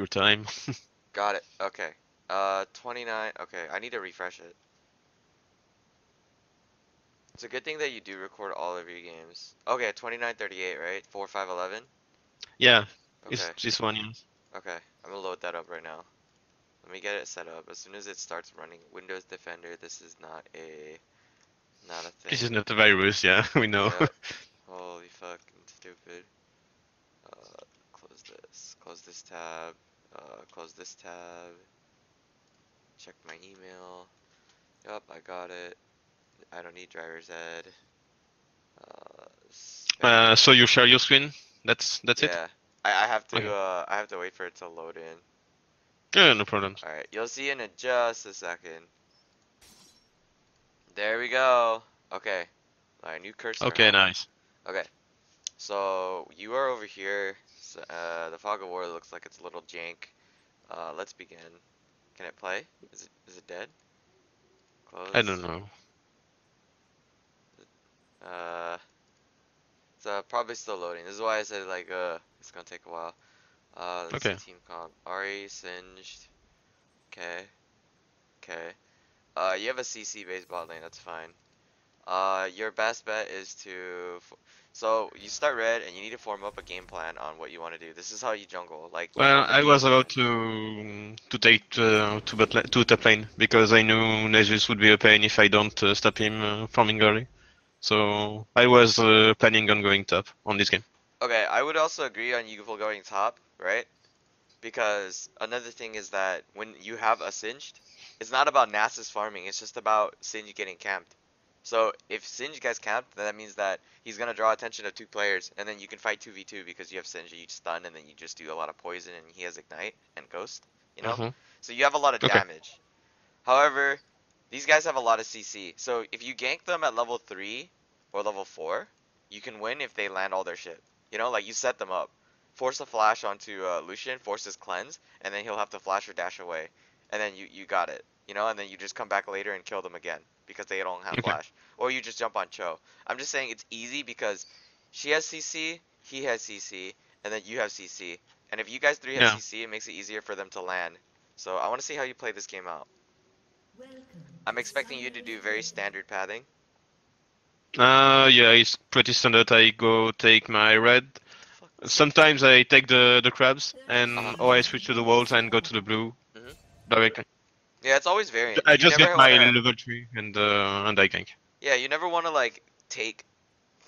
your time. Got it. Okay. 29. Okay, I need to refresh it. It's a good thing that you do record all of your games. Okay, 29:38, right? 4, 5, 11. Yeah, it's Okay. this one. Yeah. Okay. I'm gonna load that up right now. Let me get it set up. As soon as it starts running, Windows Defender, this is not a This thing. is not a virus. Yeah, we know. Yep. Holy fucking stupid. Close this. Close this tab. Close this tab. Check my email. Yup, I got it. I don't need driver's ed. Spare. So you share your screen. That's it. Yeah. Okay. I have to wait for it to load in. Yeah, no problems. Alright, you'll see in just a second. There we go. Okay. Alright, new cursor, Okay, huh? nice. Okay. So you are over here. So, the fog of war looks like it's a little jank. Let's begin. Can it play? Is it dead? I don't Close. know. Uh, it's probably still loading. This is why I said like it's gonna take a while. Let's see Okay. team comp. Ari singed. Okay. Okay. You have a CC base bot lane. That's fine. Your best bet is to. So you start red and you need to form up a game plan on what you want to do. This is how you jungle. Like you Well, form a I game was plan. about to take to top lane because I knew Nasus would be a pain if I don't stop him farming early. So I was planning on going top on this game. Okay, I would also agree on you going top, right? Because another thing is that when you have a singed, it's not about Nasus farming, it's just about Singe getting camped. So if Singe gets camped, then that means that he's gonna draw attention of two players, and then you can fight 2v2 because you have Singe, you stun, and then you just do a lot of poison, and he has Ignite and Ghost, you know? Mm-hmm. So you have a lot of Okay. damage. However, these guys have a lot of CC, so if you gank them at level 3 or level 4, you can win if they land all their shit. You know, like you set them up. Force a flash onto Lucian, force his cleanse, and then he'll have to flash or dash away. And then you got it. You know, and then you just come back later and kill them again because they don't have Okay. flash. Or you just jump on Cho. I'm just saying it's easy because she has CC, he has CC, and then you have CC. And if you guys three have Yeah. CC, it makes it easier for them to land. So I want to see how you play this game out. I'm expecting you to do very standard pathing. Yeah, it's pretty standard. I go take my red. The fuck? Sometimes I take the crabs, Uh-huh. and or I switch to the walls and go to the blue Hmm. directly. Yeah, it's always varying. I You just never get my want to. level 3 and I gank. Yeah, you never want to like take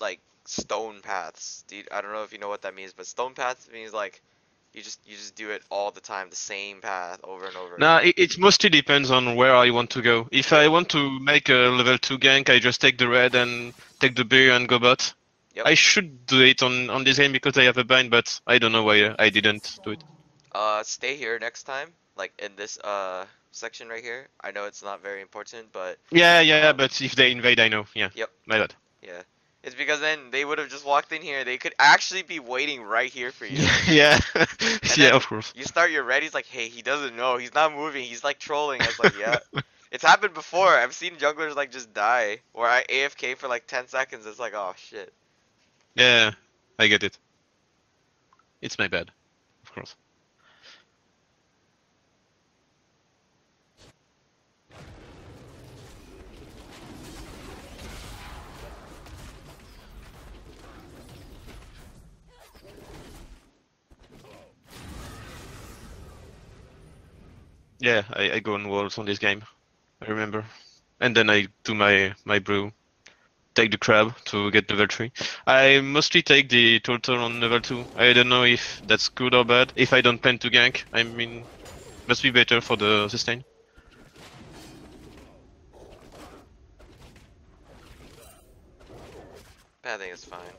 like stone paths, dude. I don't know if you know what that means, but stone paths means like you just do it all the time, the same path over and over. Now it mostly depends on where I want to go. If I Yep. want to make a level 2 gank, I just take the red and take the beer and go bot. Yep. I should do it on this game because I have a bind, but I don't know why I didn't do it. Stay here next time, like in this section right here. I know it's not very important, but Yeah, um, but if they invade, I know. Yeah, yep. my bad. Yeah. It's because then they would have just walked in here. They could actually be waiting right here for you. Yeah, And yeah, then of course. you start your red. He's like, hey, he doesn't know. He's not moving. He's like trolling. I was like, yeah. It's happened before. I've seen junglers like just die. Or I AFK for like 10 seconds. It's like, oh shit. Yeah, I get it. It's my bad, of course. Yeah, I go on walls on this game. I remember. And then I do my brew. Take the crab to get level 3. I mostly take the turtle on level 2. I don't know if that's good or bad. If I don't plan to gank, I mean, must be better for the sustain. I think it's fine.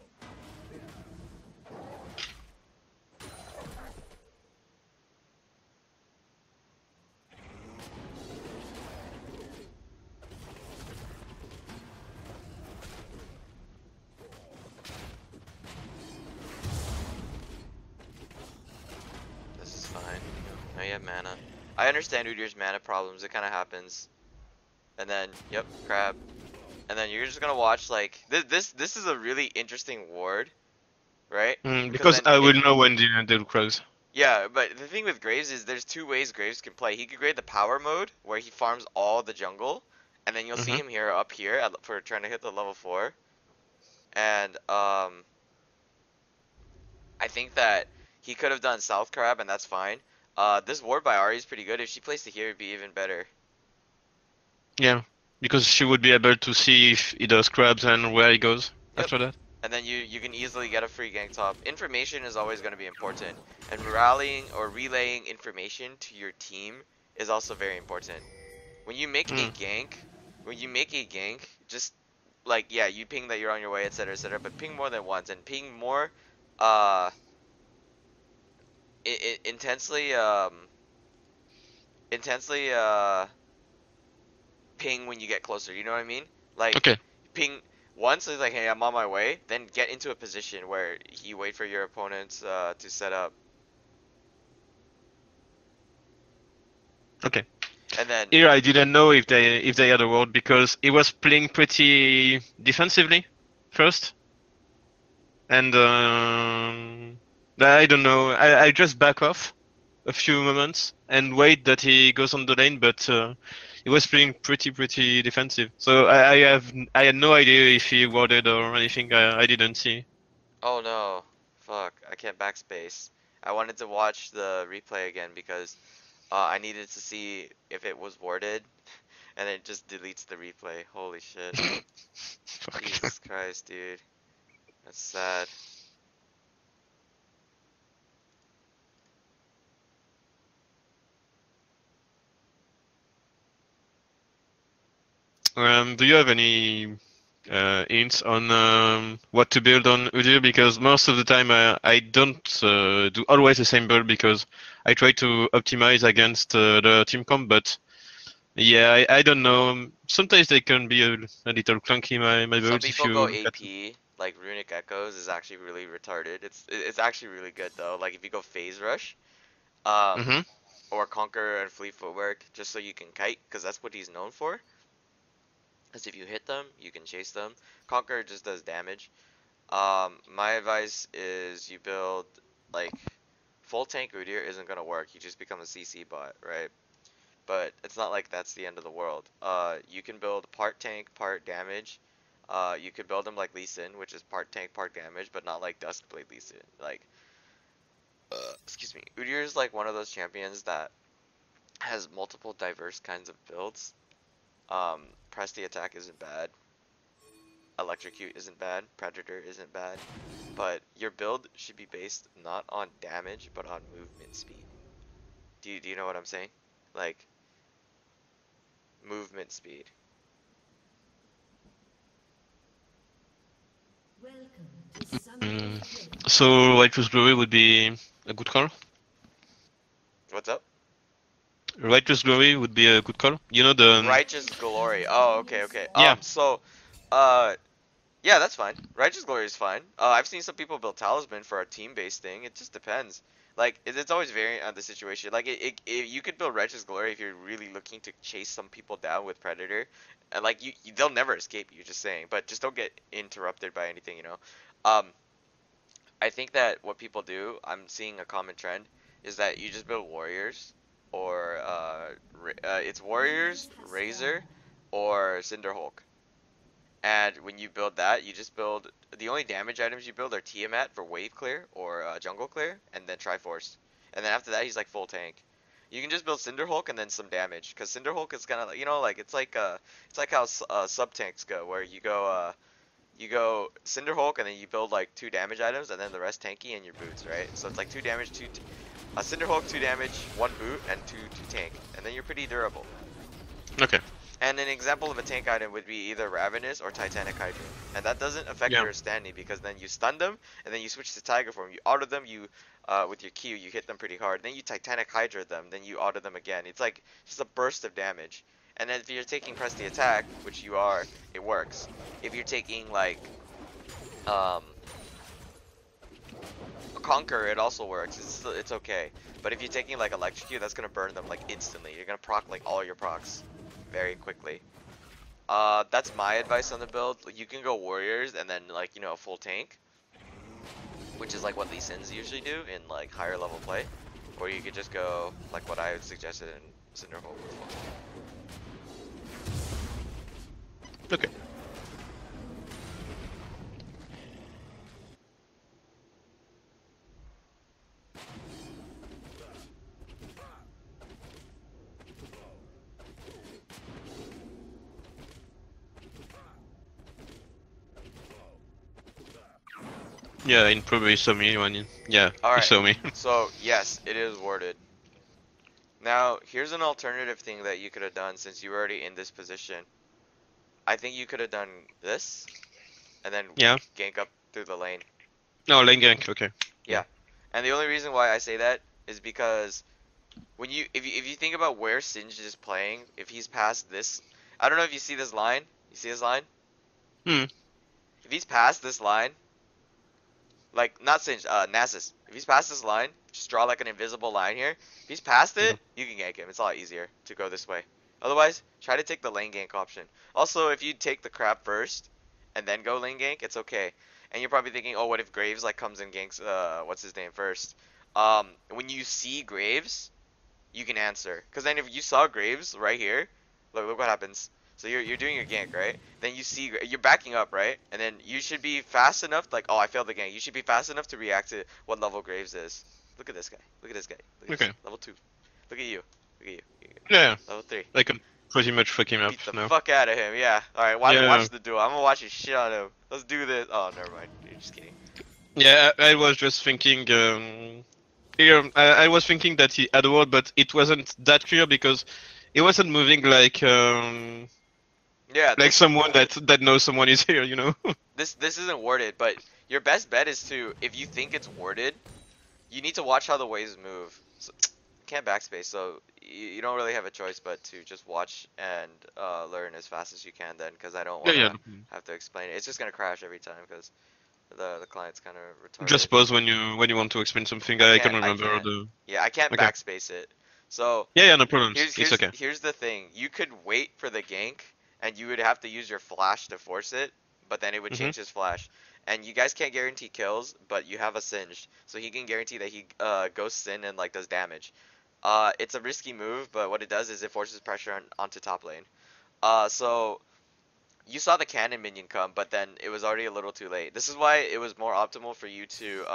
This is fine. Now you have mana. I understand Udyr's mana problems. It kind of happens. And then, yep, crab. And then you're just gonna watch like this is a really interesting ward, right? Because Because then I it will know when the crows. Yeah, but the thing with Graves is there's two ways Graves can play. He could grade the power mode where he farms all the jungle, and then you'll see Mm-hmm. him here up here for trying to hit the level 4. And I think that he could have done South Crab, and that's fine. This ward by Ari is pretty good. If she placed it here, it'd be even better. Yeah, because she would be able to see if he does crabs and where he goes Yep. after that. And then you can easily get a free gank top. Information is always going to be important, and rallying or relaying information to your team is also very important. When you make a Mm. gank, when you make a gank, just like yeah, you ping that you're on your way, etc., etc., but ping more than once and ping more, uh, intensely, intensely, ping when you get closer. You know what I mean? Like Okay, ping once is like, hey, I'm on my way. Then get into a position where you wait for your opponents to set up, okay. and then Here I didn't know if they had a ward because he was playing pretty defensively first, and I don't know. I just back off a few moments and wait that he goes on the lane, but he was playing pretty defensive. So I had no idea if he warded or anything. I didn't see. oh no, fuck, I can't backspace. I wanted to watch the replay again because I needed to see if it was warded, and it just deletes the replay. Holy shit. Fuck. Jesus Christ, dude. That's sad. Do you have any hints on what to build on Udyr? Because most of the time I don't do always the same build because I try to optimize against the team comp, but yeah, I don't know. Sometimes they can be a little clunky, my Some builds, if people you go look at them. AP, like Runic Echoes is actually really retarded. It's actually really good though. Like if you go Phase Rush, um, Mm-hmm. or Conquer and Fleet Footwork, just so you can kite, because that's what he's known for. Because if you hit them, you can chase them. Conquer just does damage. My advice is you build like full tank Udyr isn't gonna work. You just become a CC bot, right? But it's not like that's the end of the world. You can build part tank, part damage. You could build them like Lee Sin, which is part tank, part damage, but not like Duskblade Lee Sin. Like, excuse me, Udyr is like one of those champions that has multiple diverse kinds of builds. Press the attack isn't bad. Electrocute isn't bad. Predator isn't bad. But your build should be based not on damage, but on movement speed. Do you know what I'm saying? Like, movement speed. Mm. So Righteous Glory would be a good call. What's up? Righteous Glory would be a good call. You know the Righteous Glory. Oh, okay, okay. yeah. Uh, yeah, that's fine. Righteous Glory is fine. I've seen some people build Talisman for a team-based thing. It just depends. Like, it's always variant on the situation. Like, you could build Righteous Glory if you're really looking to chase some people down with Predator. And, like, they'll never escape you, just saying. But just don't get interrupted by anything, you know? Um, I think that what people do, I'm seeing a common trend, is that you just build Warriors, or, it's Warriors, Razor, or Cinderhulk. And when you build that, you just build the only damage items you build are Tiamat for wave clear or jungle clear, and then Triforce. And then after that, he's like full tank. You can just build Cinderhulk and then some damage, because Cinderhulk is kind of, you know, like it's like how sub tanks go, where you go Cinderhulk and then you build like 2 damage items, and then the rest tanky and your boots, right? So it's like 2 damage, Cinderhulk, 2 damage, 1 boot, and two tank, and then you're pretty durable. Okay. And an example of a tank item would be either Ravenous or Titanic Hydra. And that doesn't affect Yeah. their standing because then you stun them and then you switch to Tiger form. You auto them, with your Q, you hit them pretty hard. Then you Titanic Hydra them, then you auto them again. It's like just a burst of damage. And then if you're taking press the attack, which you are, it works. If you're taking like um Conquer, it also works. It's okay. But if you're taking like Electrocute, that's gonna burn them like instantly. You're gonna proc like all your procs very quickly. That's my advice on the build. You can go Warriors and then like, you know, a full tank, which is like what Lee Sins usually do in like higher level play. Or you could just go like what I suggested in Cinderhold before. Okay. Yeah, and probably saw me when yeah, he Alright, saw me. so yes, it is warded. Now, here's an alternative thing that you could have done since you were already in this position. I think you could have done this, and then Yeah. gank up through the lane. No, lane gank. Okay. Yeah. Yeah. And the only reason why I say that is because when if you think about where Singed is playing, if he's past this, I don't know if you see this line. You see this line? Hmm. If he's past this line, like not Singed, Nasus. If he's past this line, just draw like an invisible line here. If he's past Yeah. it, you can gank him. It's a lot easier to go this way. Otherwise, try to take the lane gank option. Also, if you take the crab first and then go lane gank, it's okay. And you're probably thinking, oh, what if Graves like comes and ganks what's his name first? When you see Graves, you can answer. Because then if you saw Graves right here, look what happens. So you're doing your gank, right? Then you see you're backing up, right? And then you should be fast enough. Like, oh, I failed the gank. You should be fast enough to react to what level Graves is. Look at this guy. Look at this guy. Look at this Okay. level 2. Look at you. Look at you. Yeah. Level 3. I can pretty much fuck him up Beat the now. fuck out of him. Yeah. All right. Watch Yeah. watch the duel. I'm gonna watch his shit on him. Let's do this. Oh, never mind. You're just kidding. Yeah. I was just thinking. Here, I was thinking that he had a ward, but it wasn't that clear because he wasn't moving Yeah. like someone that knows someone is here. You know. This isn't warded, but your best bet is to, if you think it's warded, you need to watch how the waves move. So, can't backspace, so you don't really have a choice but to just watch and learn as fast as you can then, because I don't Yeah. want Yeah. to have to explain it. It's just gonna crash every time because the client's kind of retarded. Just pause when you want to explain something. I I can can't, I remember can't. the. Yeah, I can't Okay. backspace it. So Yeah. Yeah. No problems. here's It's here's okay. here's the thing. You could wait for the gank, and you would have to use your flash to force it, but then it would Mhm. change his flash. And you guys can't guarantee kills, but you have a Singed, so he can guarantee that he ghosts in and like does damage. It's a risky move, but what it does is it forces pressure onto top lane. So you saw the cannon minion come, but then it was already a little too late. This is why it was more optimal for you to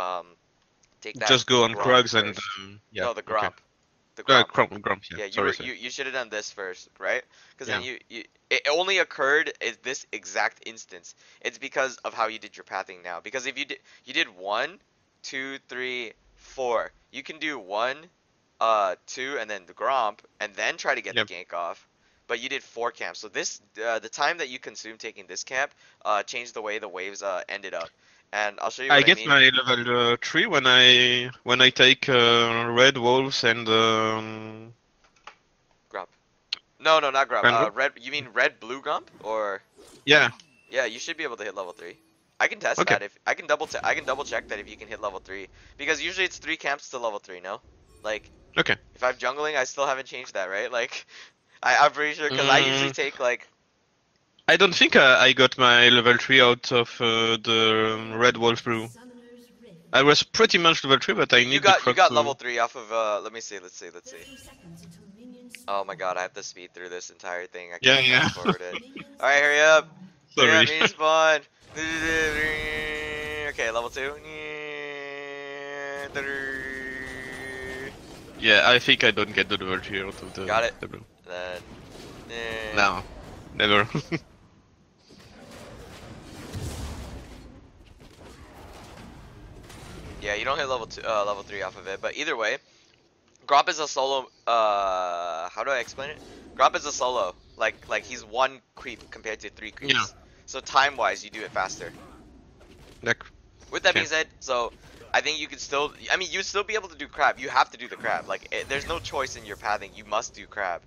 take that Just go on Gromp Krugs and first. yeah. No, the Okay. Gromp. The Gromp. Grump. Yeah. Yeah, Sorry. Sorry. you should have done this first, right? Because then Yeah. you it only occurred at this exact instance. It's because of how you did your pathing now. Because if you did 1, 2, 3, 4, you can do 1, 2, and then the Gromp, and then try to get the Yep. gank off. But you did 4 camps, so this the time that you consumed taking this camp changed the way the waves ended up. And I'll show you I what I get mean. my level 3 when I take red wolves and Gromp. No, no, not Gromp. Andrew. Red. You mean red blue Gromp or? Yeah. Yeah, you should be able to hit level 3. I can test Okay. that if I can double check that if you can hit level 3 because usually it's 3 camps to level 3, no? Like Okay. if I'm jungling, I still haven't changed that, right? Like I'm pretty sure cuz I usually Mm, take like I don't think I got my level 3 out of the red wolf brew. I was pretty much level 3, but I you need the got crux level to. 3 off of let me see, let's see. Oh my god, I have to speed through this entire thing. I Yeah, can't yeah. fast forward it. All right, hurry up. Hurry up, Sorry. mini spawn. Okay, level 2. Yeah, I think I don't get the level 3 out of Got it. the blue. Then No, never. yeah, you don't hit level 2, level 3 off of it, but either way, Gromp is a solo. How do I explain it? Gromp is a solo. Like he's 1 creep compared to 3 Yeah. creeps. So time wise, you do it faster. Like, With that okay. being said, so I think you could still. I mean, you'd still be able to do crab. You have to do the crab. Like there's no choice in your pathing. You must do crab.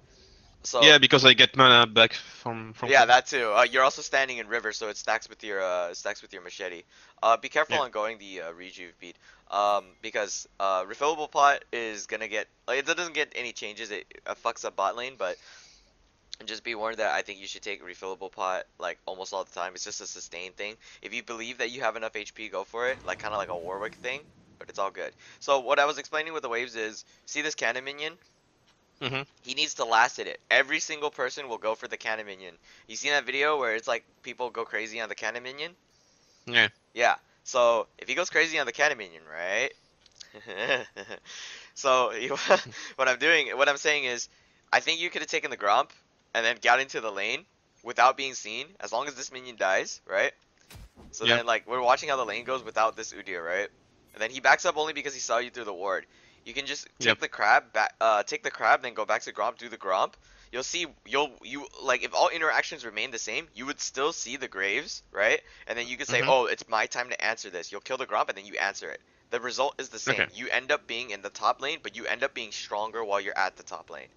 So Yeah, because I get mana back from yeah, crab. that too. You're also standing in river, so it stacks with your machete. Be careful Yeah. on going the rejuve beat. Because refillable pot is gonna get like it doesn't get any changes. It fucks up bot lane, but just be warned that I think you should take refillable pot like almost all the time. It's just a sustain thing. If you believe that you have enough HP, go for it. Like kind of like a Warwick thing. but it's all good. So what I was explaining with the waves is, see this cannon minion? Mm-hmm. He needs to last hit it. Every single person will go for the cannon minion. You seen that video where it's like people go crazy on the cannon minion? Yeah. Yeah. So if he goes crazy on the cannon minion, right? So what I'm saying is, I think you could have taken the Gromp and then got into the lane without being seen, as long as this minion dies, right? So Yeah. then, like, we're watching how the lane goes without this Udyr, right? And then he backs up only because he saw you through the ward. You can just Yep. take the crab, then go back to Gromp, do the Gromp. You'll see, you like, if all interactions remain the same, you would still see the Graves, right? And then you can say, Mm-hmm. oh, it's my time to answer this. You'll kill the Gromp, and then you answer it. The result is the same. Okay. You end up being in the top lane, but you end up being stronger while you're at the top lane.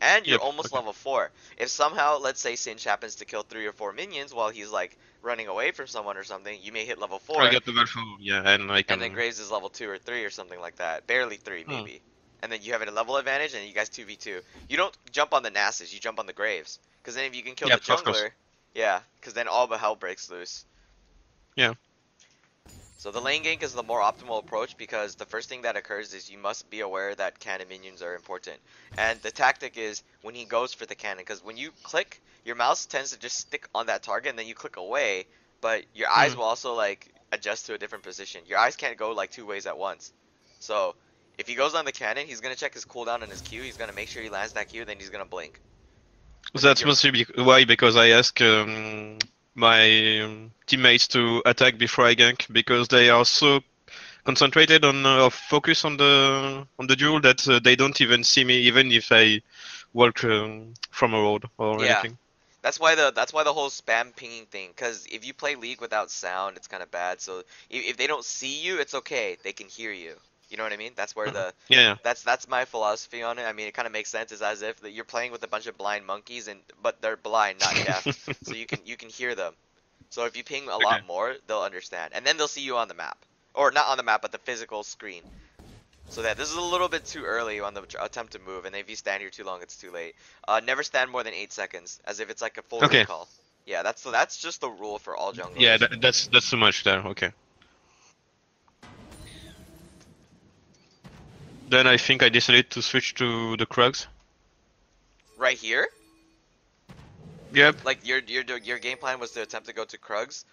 And you're Yep. almost Okay. level 4. If somehow, let's say Singe happens to kill 3 or 4 minions while he's like running away from someone or something, you may hit level I 4, got the Valfu, yeah, and I and then can. Graves is level 2 or 3 or something like that. Barely 3 Hmm. maybe. And then you have a level advantage and you guys 2v2. You don't jump on the Nasus, you jump on the Graves. Because then if you can kill the Yep, of course. jungler, yeah, because then all the hell breaks loose. Yeah. So the lane gank is the more optimal approach because the first thing that occurs is you must be aware that cannon minions are important. And the tactic is when he goes for the cannon, because when you click, your mouse tends to just stick on that target and then you click away, but your eyes Hmm. will also like adjust to a different position. Your eyes can't go like 2 ways at once. So if he goes on the cannon, he's going to check his cooldown and his Q, he's going to make sure he lands that Q, then he's going to blink. And then That's you're, mostly why, because I ask my teammates to attack before I gank, because they are so concentrated on or focus on the duel that they don't even see me, even if I walk from a road or yeah. anything. That's why the whole spam pinging thing. Because if you play League without sound, it's kind of bad. So if they don't see you, it's okay. They can hear you. You know what I mean? That's where Mhm. the Yeah. that's my philosophy on it. I mean, it kind of makes sense. It's as if that you're playing with a bunch of blind monkeys, and but they're blind, not deaf. So you can hear them. So if you ping a Okay. lot more, they'll understand, and then they'll see you on the map, or not on the map, but the physical screen. So that this is a little bit too early on the attempt to move, and if you stand here too long, it's too late. Never stand more than 8 seconds, as if it's like a full Okay. recall. Yeah, that's just the rule for all Yeah, junglers. that's too much there. Okay. Then I think I decided to switch to the Krugs. Right here, Yep. like your game plan was to attempt to go to Krugs.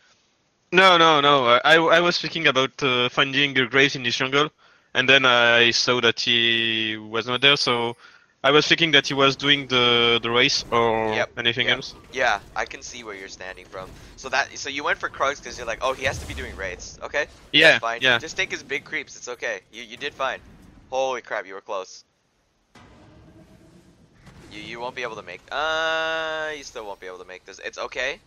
No, no, no. I was thinking about finding Graves in this jungle, and then I saw that he was not there, so I was thinking that he was doing the race or Yep, anything yep, else. yeah. I can see where you're standing from. So you went for Krugs because you're like, oh, he has to be doing raids. Okay, that's Yeah, fine. yeah. Just take his big creeps. It's okay. You did fine. Holy crap, you were close. You won't be able to make. You still won't be able to make this. It's okay.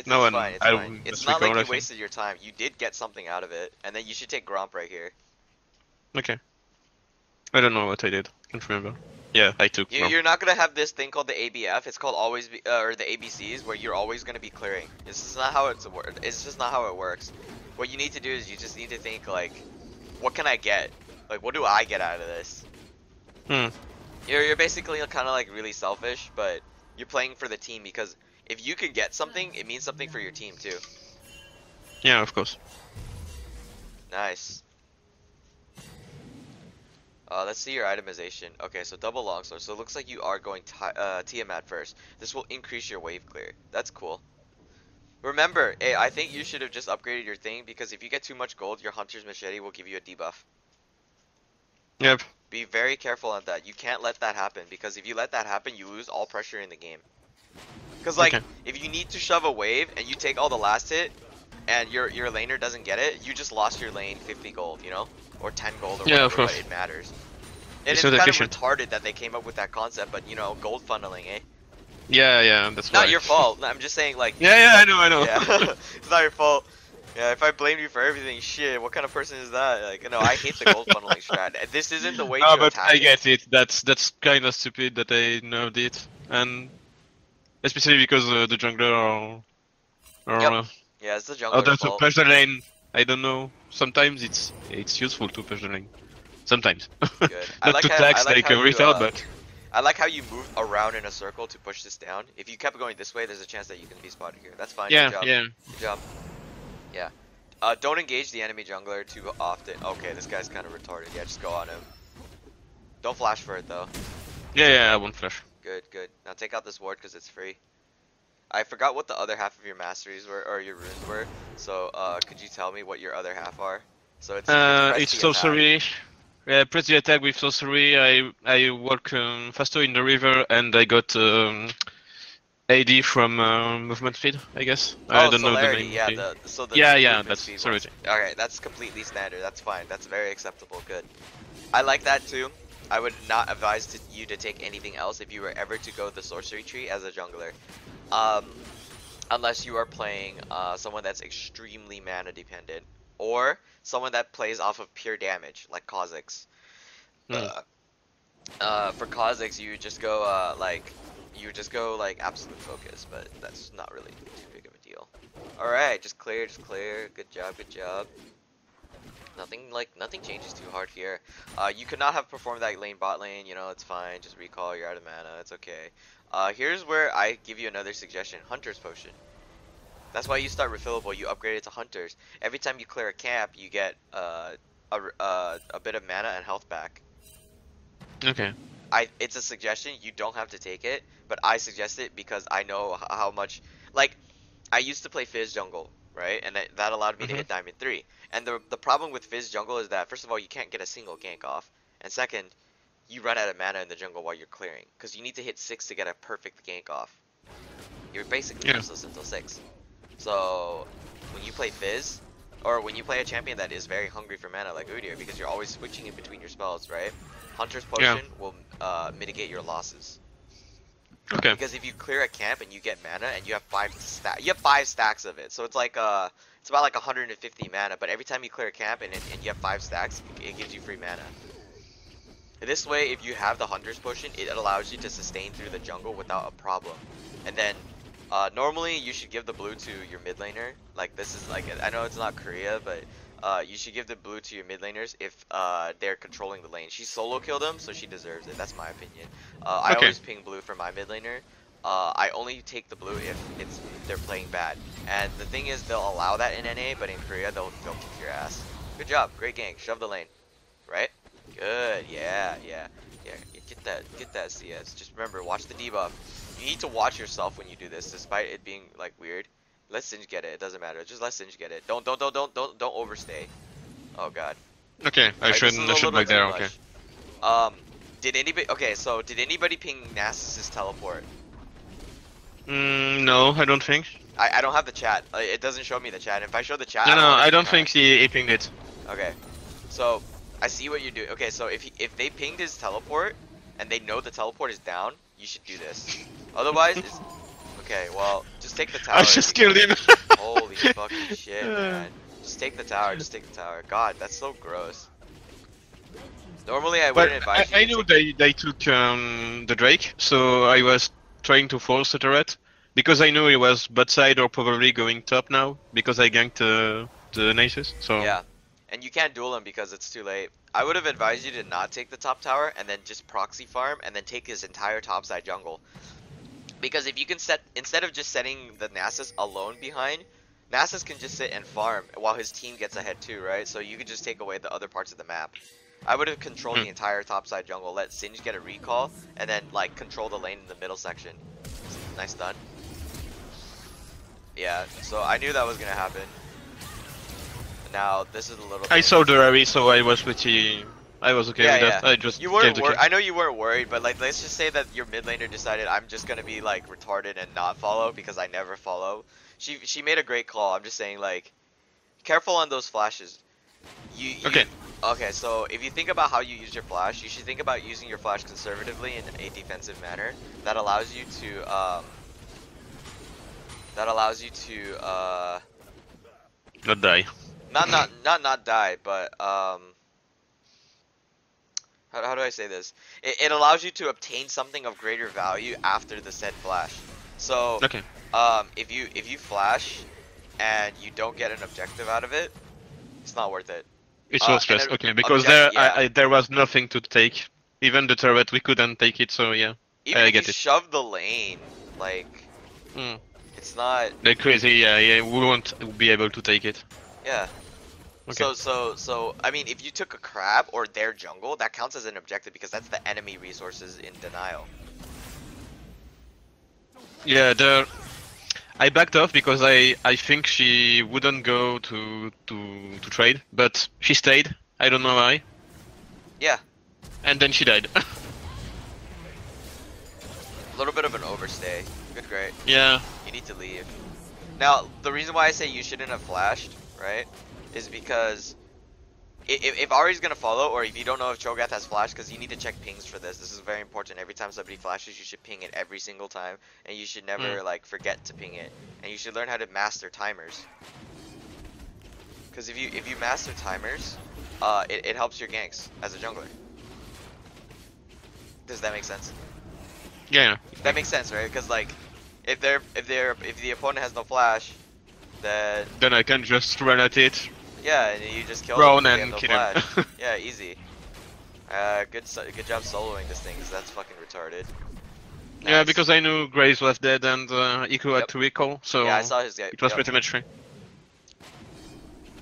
No, It's fine. and It's I fine. will It's just not like recall, I you think. wasted your time. You did get something out of it, and then you should take Gromp right here. Okay. I don't know what I did. Can't remember. Yeah, I took You, Grump. you're not gonna have this thing called the ABF. It's called always be, or the ABCs, where you're always gonna be clearing. This is not how it's just not how it works. What you need to do is you just need to think like, what can I get? Like, what do I get out of this? Hmm. You're basically kind of like really selfish, but you're playing for the team because if you can get something, it means something for your team too. Yeah, of course. Nice. Let's see your itemization. Okay, so double longsword. So it looks like you are going Tiamat first. This will increase your wave clear. That's cool. Remember, I think you should have just upgraded your thing because if you get too much gold, your hunter's machete will give you a debuff. Yep. Be very careful on that. You can't let that happen because if you let that happen, you lose all pressure in the game. Because like, Okay. if you need to shove a wave and you take all the last hit and your laner doesn't get it, you just lost your lane 50 gold, you know? Or 10 gold or Yeah, of whatever, but course. it matters. And It's it's not kind of efficient. retarded that they came up with that concept, but you know, gold funneling, eh? Yeah, yeah, that's Not why. your fault. I'm just saying, like, Yeah, yeah, I know, I yeah, know. it's not your fault. Yeah, if I blamed you for everything, shit, what kind of person is that? Like, no, I hate the gold funneling strat. This isn't the way Ah, to but I attack it. get it. That's kind of stupid that I nerfed it, and especially because the jungler Yep. or Yeah, it's the jungler's order to fault. push the lane. I don't know. Sometimes it's useful to push the lane. Sometimes, Good. not to tax like a retard, but I like how you move around in a circle to push this down. If you kept going this way, there's a chance that you can be spotted here. That's fine. Good yeah, job. yeah. Good job. Yeah. Don't engage the enemy jungler too often. Okay, this guy's kind of retarded. Yeah, just go on him. Don't flash for it though. Yeah, I won't flash. Good, good. Now take out this ward because it's free. I forgot what the other half of your masteries were, or your runes were. So, could you tell me what your other half are? So it's press It's the attack. sorcery. Yeah, press the attack with sorcery. I work faster in the river, and I got AD from movement speed, I guess. I Oh, don't know the celerity. name. Yeah, Okay. the Yeah, two yeah, movement that's speed sorry. ones. Alright, that's completely standard. That's fine. That's very acceptable. Good. I like that too. I would not advise you to take anything else if you were ever to go the sorcery tree as a jungler. Um, unless you are playing someone that's extremely mana dependent, or someone that plays off of pure damage, like Kha'Zix. Hmm. For Kha'Zix, you just go like absolute focus, but that's not really too big of a deal. All right, just clear, just clear. Good job, good job. Nothing changes too hard here. You could not have performed that lane bot lane. You know, it's fine. Just recall. You're out of mana. It's okay. Here's where I give you another suggestion: Hunter's Potion. That's why you start refillable. You upgrade it to Hunters. Every time you clear a camp, you get a bit of mana and health back. Okay. It's a suggestion. You don't have to take it, but I suggest it because I know how much. Like, I used to play Fizz jungle, right? And that allowed me to Mhm. hit Diamond 3. And the problem with Fizz jungle is that first of all, you can't get a single gank off, and second, you run out of mana in the jungle while you're clearing, because you need to hit 6 to get a perfect gank off. You're basically Yeah. useless until 6. So when you play Fizz, or when you play a champion that is very hungry for mana like Udyr, because you're always switching in between your spells, right? Hunter's Yeah. Potion will mitigate your losses. Okay. Because if you clear a camp and you get mana and you have you have 5 stacks of it. So it's like it's about like 150 mana, but every time you clear a camp and you have 5 stacks, it gives you free mana. This way, if you have the Hunter's Potion, it allows you to sustain through the jungle without a problem. And then normally you should give the blue to your mid laner. Like, this is like, I know it's not Korea, but you should give the blue to your mid laners if they're controlling the lane. She solo killed them, so she deserves it. That's my opinion. I Okay. always ping blue for my mid laner. I only take the blue if they're playing bad. And the thing is, they'll allow that in NA, but in Korea they'll kick your ass. Good job, great gank. Shove the lane, right? Good, yeah. Get that CS. Just remember, watch the debuff. You need to watch yourself when you do this, despite it being like weird. Let Singe get it. It doesn't matter. Just let Singe get it. Don't overstay. Oh god. Okay. I Alright, this is shouldn't. I a should little back too there. Okay. much. Did anybody? Okay, so did anybody ping Nasus's teleport? No, I don't think. I don't have the chat. It doesn't show me the chat. If I show the chat, No, I don't no, want to I get don't think cracked. he pinged it. Okay, so I see what you're doing. Okay, so if they pinged his teleport and they know the teleport is down, you should do this. Otherwise, it's okay. Well, just take the tower. I if just you killed can. him. Holy fucking shit, man! Just take the tower. Just take the tower. God, that's so gross. Normally, I But wouldn't advise you I to knew take the. they took the Drake, so I was trying to force the turret because I knew he was bot side or probably going top now because I ganked the Nasus. So Yeah, and you can't duel him because it's too late. I would have advised you to not take the top tower and then just proxy farm and then take his entire topside jungle. Because if you can set, instead of just setting the Nasus alone behind, Nasus can just sit and farm while his team gets ahead too, right? So you could just take away the other parts of the map. I would have controlled hmm. the entire topside jungle, let Singe get a recall, and then like control the lane in the middle section. Nice done. Yeah, so I knew that was gonna happen. Now this is a little I bit. saw the Rary, so I was okay Yeah, with yeah. that. I just You gave weren't the worried. kill. I know you weren't worried, but like, let's just say that your mid laner decided I'm just gonna be like retarded and not follow because I never follow. She made a great call. I'm just saying, like, careful on those flashes. Okay. Okay. So if you think about how you use your flash, you should think about using your flash conservatively in a defensive manner. That allows you to Not die. not die, but how do I say this? It allows you to obtain something of greater value after the said flash. So, Okay. if you flash and you don't get an objective out of it, it's not worth it. It's And worthless. an Okay, because there yeah, there was nothing to take. Even the turret, we couldn't take it. So yeah, even I if you get it. shove the lane, like, Hmm. it's not. They're crazy. Yeah, yeah. We won't be able to take it. Yeah. Okay. So I mean, if you took a crab or their jungle, that counts as an objective because that's the enemy resources in denial. Yeah, I backed off because I think she wouldn't go to trade, but she stayed. I don't know why, Yeah, and then she died. a little bit of an overstay. Good, great. Yeah. You need to leave. Now, the reason why I say you shouldn't have flashed, right, is because if Ari's gonna follow, or if you don't know if Cho'Gath has flash, because you need to check pings for this. This is very important. Every time somebody flashes, you should ping it every single time, and you should Hmm. never like forget to ping it. And you should learn how to master timers. Because if you master timers, it helps your ganks as a jungler. Does that make sense? Yeah. That makes sense, right? Because like, if the opponent has no flash, then Then I can just run at it, yeah, and you just kill them run because they have and no kill him. flash. Yeah, easy. Good job soloing this thing, because that's fucking retarded. Yeah, Nice. because I knew Grace was dead and Iku had Yep. to recall, Yeah, I so saw his guy. it was Yep. pretty much free.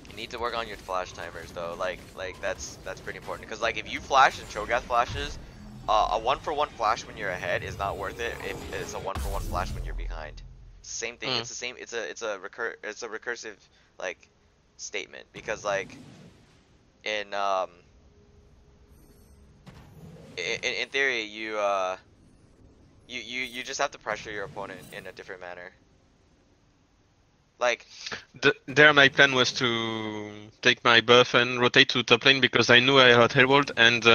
You need to work on your flash timers though. Like that's pretty important. Because like if you flash and Cho'Gath flashes, a 1-for-1 flash when you're ahead is not worth it if it's a 1-for-1 flash when you're behind. Same thing. Hmm. It's the same. It's a recursive like statement because like in in theory you just have to pressure your opponent in a different manner. Like There, my plan was to take my buff and rotate to top lane because I knew I had Herald and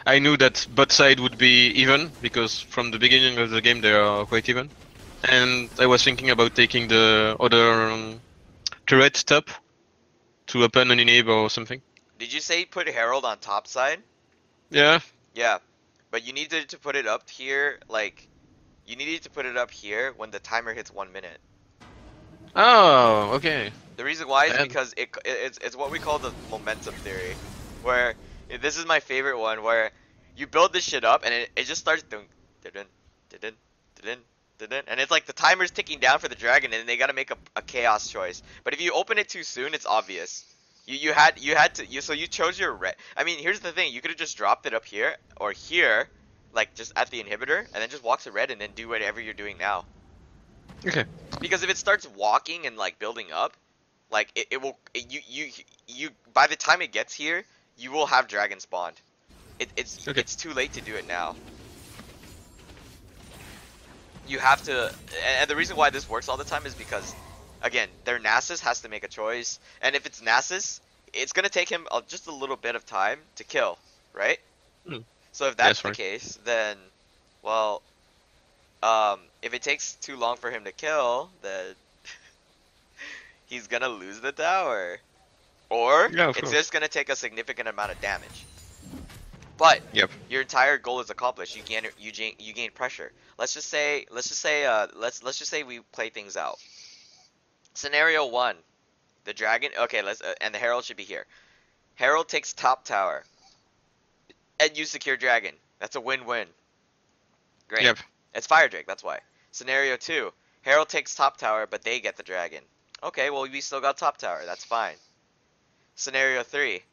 I knew that bot side would be even because from the beginning of the game they are quite even. And I was thinking about taking the other turret top to open an enable or something. did you say put Herald on top side? Yeah. Yeah, but you needed to put it up here, like, you needed to put it up here when the timer hits 1 minute. Oh, okay. The reason why is And because it's what we call the momentum theory, where this is my favorite one, where you build this shit up and it just starts doing didn't didn't didn't didn't, and it's like the timer's ticking down for the dragon, and they gotta make a chaos choice. But if you open it too soon, it's obvious. You had to so you chose your red. I mean, here's the thing: you could have just dropped it up here or here, like just at the inhibitor, and then just walk to red and then do whatever you're doing now. okay. Because if it starts walking and like building up, like you by the time it gets here, you will have dragon spawned. Okay. It's too late to do it now. You have to, and the reason why this works all the time is because, again, their Nasus has to make a choice, and if it's Nasus, it's gonna take him just a little bit of time to kill, right? Hmm. So if that's That's the right. case, then, well, if it takes too long for him to kill, then he's gonna lose the tower. Or Yeah, of it's course. just gonna take a significant amount of damage. But Yep. your entire goal is accomplished. You gain pressure. Let's just say we play things out. Scenario one, the dragon. Okay, let's and the herald should be here. Herald takes top tower, and you secure dragon. That's a win-win. Great. Yep. It's fire drake. That's why. Scenario two, herald takes top tower, but they get the dragon. Okay, well we still got top tower. That's fine. Scenario three,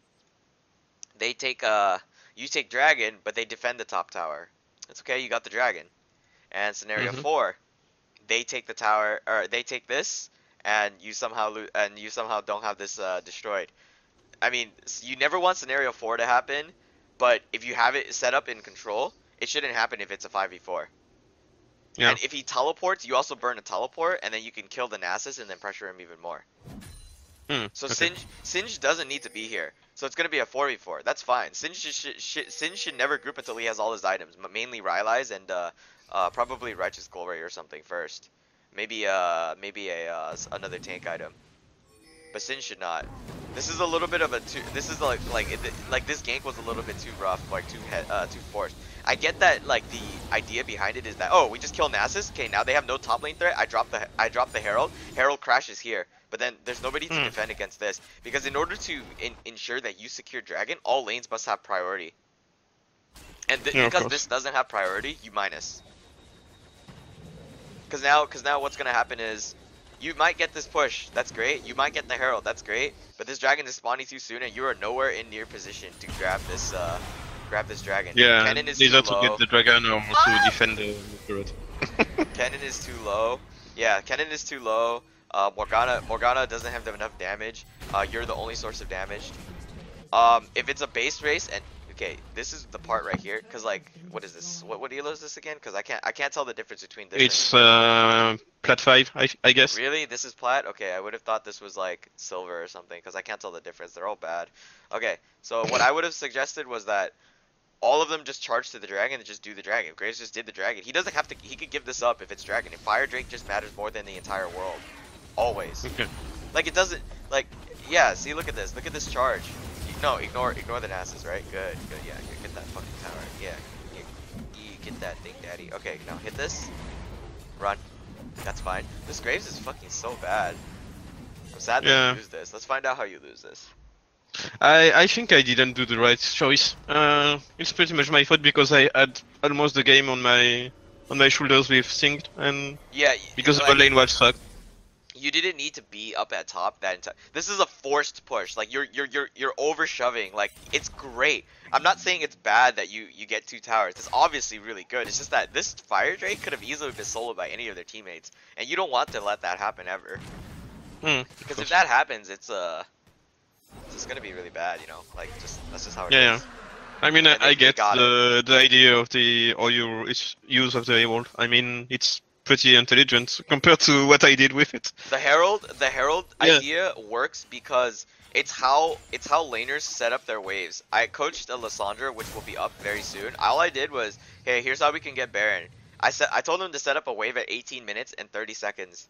they take you take dragon, but they defend the top tower. It's okay, you got the dragon. And scenario Mhm. four, they take the tower, or they take this, and you somehow don't have this destroyed. I mean, you never want scenario four to happen, but if you have it set up in control, it shouldn't happen if it's a 5v4. Yeah. And if he teleports, you also burn a teleport, and then you can kill the Nasus and then pressure him even more. Hmm. So Okay. Singe doesn't need to be here. So it's gonna be a 4v4. That's fine. Singe should never group until he has all his items, but mainly Rylai's and probably Righteous Gold Ray or something first. Maybe another tank item. But Sin should not. This is a little bit of a too. This is like this gank was a little bit too rough, like too forced. I get that like the idea behind it is that, oh, we just kill Nasus. Okay, now they have no top lane threat. I drop the Herald. Herald crashes here, but then there's nobody to Hmm. defend against this, because in order to ensure that you secure Dragon, all lanes must have priority. And Yeah, of because course. this doesn't have priority, you minus. Because now what's gonna happen is You might get this push. That's great. You might get the Herald. That's great. But this dragon is spawning too soon, and you are nowhere in near position to grab this dragon. Yeah, Cannon is too neither to get low. the dragon or to What? defend the turret. Cannon is too low. Yeah, Cannon is too low. Morgana doesn't have enough damage. You're the only source of damage. If it's a base race and okay, this is the part right here, cause like, what is this? What elo is this again? Cause I can't tell the difference between this It's and plat 5, I guess. really, this is plat. Okay, I would have thought this was like silver or something, cause I can't tell the difference. They're all bad. Okay, so what I would have suggested was that all of them just charge to the dragon and just do the dragon. If Graves just did the dragon, he doesn't have to. He could give this up if it's dragon. If Fire Drake just matters more than the entire world, always. Okay. Like it doesn't. Like yeah. See, look at this. Look at this charge. No, ignore the Nassus, right? Good. Yeah, get that fucking tower. Yeah, get that thing, daddy. Okay, now hit this. Run. That's fine. This Graves is fucking so bad. I'm sad that Yeah. you lose this. Let's find out how you lose this. I think I didn't do the right choice. It's pretty much my fault because I had almost the game on my shoulders with Synced, and Yeah, because like, the lane was fucked. you didn't need to be up at top that entire. This is a forced push. Like you're over shoving. Like it's great. I'm not saying it's bad that you get 2 towers. It's obviously really good. It's just that this Fire Drake could have easily been soloed by any of their teammates, and you don't want to let that happen ever. Because if that happens, it's just gonna be really bad. You know, like that's just how it is. Yeah. I mean, And I they get got it. the idea of your use of the emerald. I mean, it's pretty intelligent compared to what I did with it. The Herald Yeah. idea works because it's how laners set up their waves. I coached a Lissandra, which will be up very soon. All I did was, hey, here's how we can get Baron. I told him to set up a wave at 18 minutes and 30 seconds.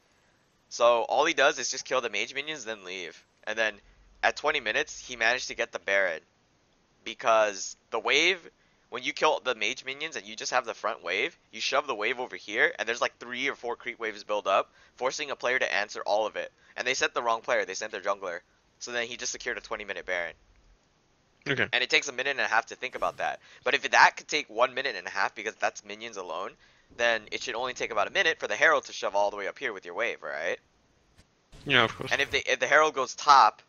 So all he does is just kill the mage minions, then leave. And then at 20 minutes, he managed to get the Baron. Because the wave, when you kill the mage minions and you just have the front wave, you shove the wave over here, and there's like 3 or 4 creep waves build up, forcing a player to answer all of it. And they sent the wrong player, they sent their jungler. So then he just secured a 20-minute Baron. Okay. And it takes a minute and a half to think about that. But if that could take 1 minute and a half because that's minions alone, then it should only take about a minute for the Herald to shove all the way up here with your wave, right? Yeah, of course. And if the Herald goes top,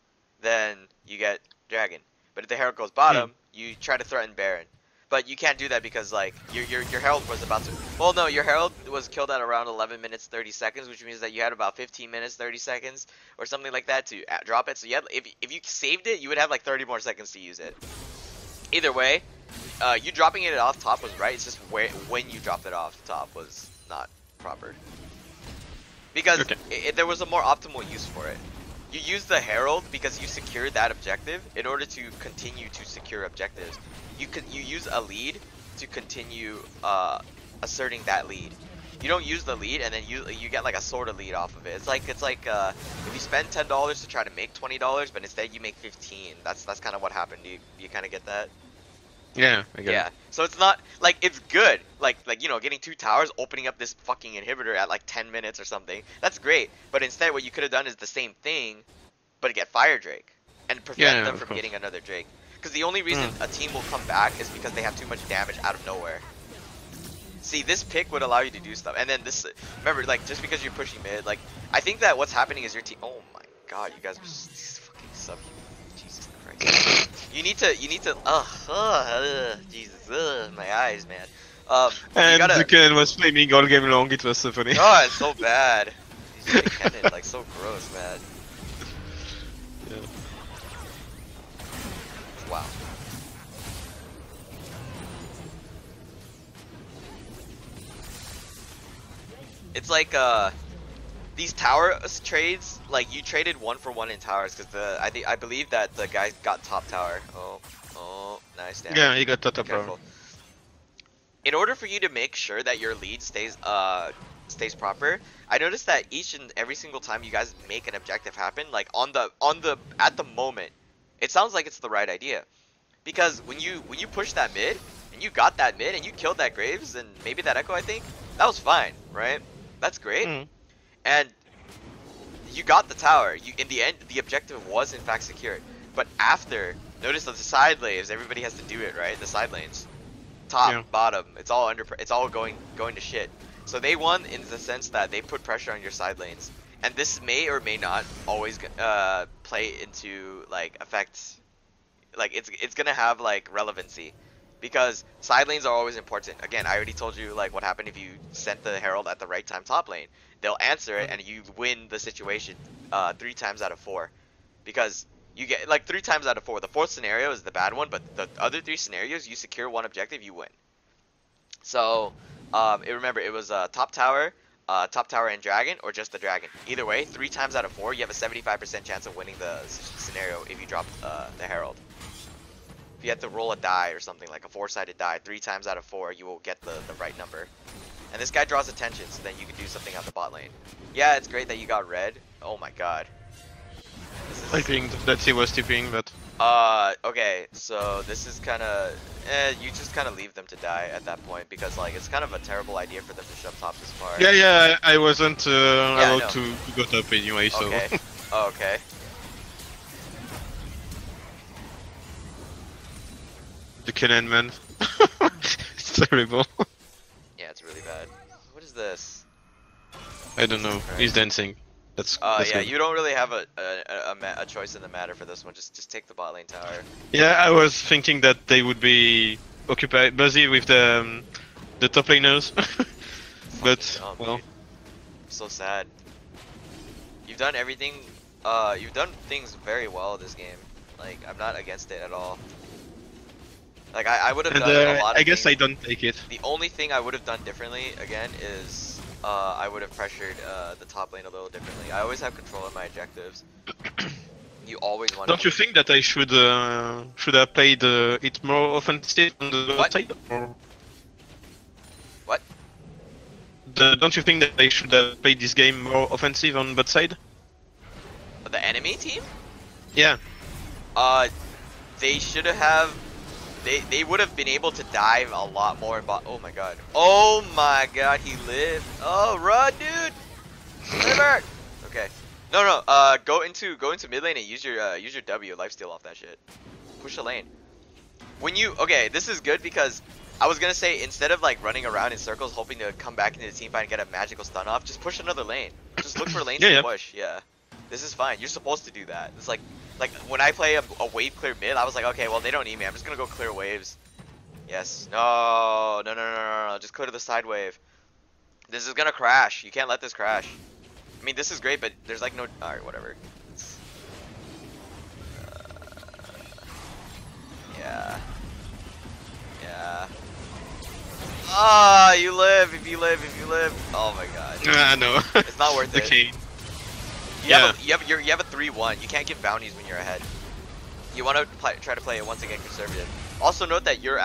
then you get Dragon. But if the Herald goes bottom, you try to threaten Baron. But you can't do that because like your Herald was about to. Well, no, your Herald was killed at around 11 minutes 30 seconds, which means that you had about 15 minutes 30 seconds or something like that to drop it. So you had, if you saved it, you would have like 30 more seconds to use it. Either way, you dropping it off top was right. It's just when you dropped it off top was not proper. Because there was a more optimal use for it. You use the Herald because you secured that objective in order to continue to secure objectives. You use a lead to continue asserting that lead. You don't use the lead and then you get like a sort of lead off of it. It's like if you spend $10 to try to make $20, but instead you make 15. That's kind of what happened. Do you kind of get that? Yeah, I get Yeah. it. So it's not like it's good. Like you know, getting 2 towers, opening up this fucking inhibitor at like 10 minutes or something. That's great. But instead, what you could have done is the same thing, but get Fire Drake and prevent them from getting another Drake. Because the only reason a team will come back is because they have too much damage out of nowhere. See, this pick would allow you to do stuff. And then this, remember, like just because you're pushing mid, like I think that what's happening is your team. Oh my God, you guys are just fucking sub. Jesus Christ. You need to, Jesus, my eyes, man. And you gotta, the cannon was flaming all game long. It was so funny. oh, it's so bad. These cannon, like so gross, man. Yeah. Wow. It's like these tower trades, like you traded 1-for-1 in towers because I believe that the guy got top tower. Oh, nice damage. Yeah, he got that up. Careful. In order for you to make sure that your lead stays proper, I noticed that each and every single time you guys make an objective happen, like at the moment, it sounds like it's the right idea. Because when you push that mid and you got that mid and you killed that Graves and maybe that Echo, I think that was fine, right? That's great. And you got the tower. In the end, the objective was in fact secured. But after, notice that the side lanes, everybody has to do it, right? The side lanes, top, bottom, it's all going to shit. So they won in the sense that they put pressure on your side lanes, and this may or may not always play into like affect, like it's gonna have like relevancy, because side lanes are always important. Again, I already told you like what happened if you sent the herald at the right time top lane. They'll answer it and you win the situation 3 times out of 4, because you get like 3 times out of 4. The fourth scenario is the bad one, but the other 3 scenarios you secure one objective, you win. So, remember, it was top tower and dragon, or just the dragon. Either way, 3 times out of 4, you have a 75% chance of winning the scenario if you drop the herald. If you have to roll a die or something, like a 4-sided die, 3 times out of 4, you will get the right number. And this guy draws attention, so then you can do something on the bot lane. Yeah, it's great that you got red. Oh my god. This I is... think that he was tipping, but Okay, so this is kind of, you just kind of leave them to die at that point, because like it's kind of a terrible idea for them to shove top this far. yeah, I wasn't Yeah, allowed no. to go top anyway, so Okay. Oh, okay. the Cannon man, it's terrible. Yeah, it's really bad. What is this? I don't know. He's Christ. dancing. That's Yeah, good. you don't really have a choice in the matter for this one. Just take the bot lane tower. Yeah, I was thinking that they would be occupied, busy with the top laners, Fucking but dumb, well, dude. I'm so sad. You've done everything. You've done things very well this game. Like, I'm not against it at all. Like, I would have and done a lot I of guess things. I don't take it. The only thing I would have done differently, again, is I would have pressured the top lane a little differently. I always have control of my objectives. You always want to Don't you be... think that I should have played it more offensive on the What? side? Or What? don't you think that I should have played this game more offensive on bot side? The enemy team? Yeah. Uh, they should have... They would have been able to dive a lot more in bot... Oh my god. Oh my god, he lived. Oh, run, dude! Liver! Okay. No, go into mid lane and use your W, lifesteal off that shit. Push the lane. When you... Okay, this is good because I was gonna say, instead of like running around in circles hoping to come back into the team fight and get a magical stun off, just push another lane. Just look for lanes Yeah, to yeah. push, yeah. This is fine. You're supposed to do that. It's like when I play a wave clear mid, I was like, okay, well they don't need me. I'm just gonna go clear waves. Yes. No. Just clear to the side wave. This is gonna crash. You can't let this crash. I mean, this is great, but there's like no... Alright, whatever. Yeah. Yeah. Ah, you live if you live. Oh my god. No. It's not worth it. Okay. You have a 3-1. You can't give bounties when you're ahead. You want to try to play it once again conservative. Also note that you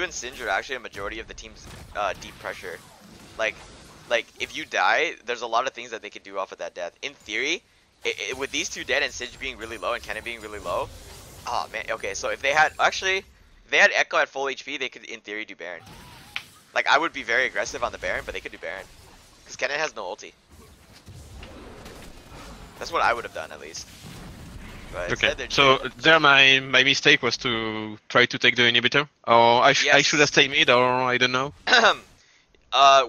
and Singe are actually a majority of the team's deep pressure. Like if you die, there's a lot of things that they could do off of that death. In theory, with these two dead and Singe being really low and Kennen being really low, oh man. Okay, so if they had Echo at full HP, they could in theory do Baron. Like, I would be very aggressive on the Baron, but they could do Baron. Because Kennen has no ulti. That's what I would have done, at least. But Okay. instead they're So doing... there, my mistake was to try to take the inhibitor, or I Yes. should have stayed mid, or I don't know.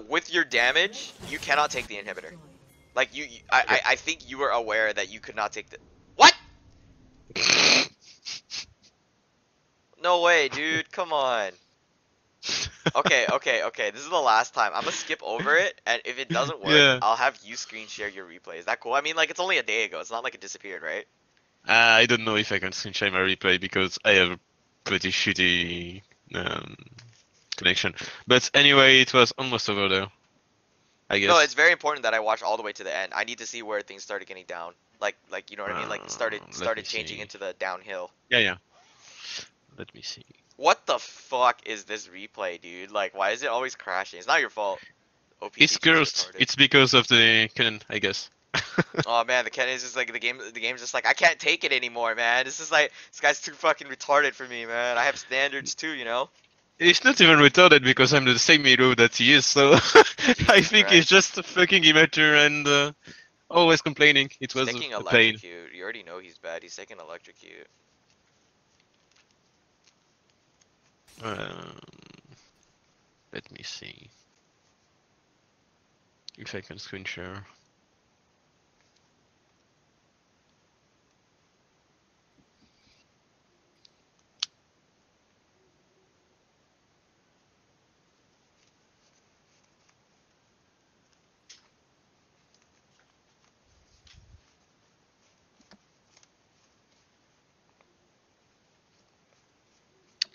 With your damage, you cannot take the inhibitor. Like, I think you were aware that you could not take the... What? No way, dude. Come on. Okay. This is the last time. I'm gonna skip over it, and if it doesn't work, Yeah. I'll have you screen share your replay. Is that cool? I mean, like, it's only a day ago. It's not like it disappeared, right? I don't know if I can screen share my replay because I have a pretty shitty connection. But anyway, it was almost over there, I guess. No, it's very important that I watch all the way to the end. I need to see where things started getting down. Like you know what I mean? Like, Let me started changing see. into the downhill. Yeah. Let me see. What the fuck is this replay, dude? Like, why is it always crashing? It's not your fault. OPG It's cursed. retarded. It's because of the cannon, I guess. Oh man, the Ken is just like the game's just like, I can't take it anymore, man. This is like, this guy's too fucking retarded for me, man. I have standards too, you know? It's not even retarded because I'm the same hero that he is, so I think Correct. he's just fucking immature and always complaining. It He's was taking a pain. electrocute. You already know he's bad. He's taking electrocute. Um, Let me see if I can screen share.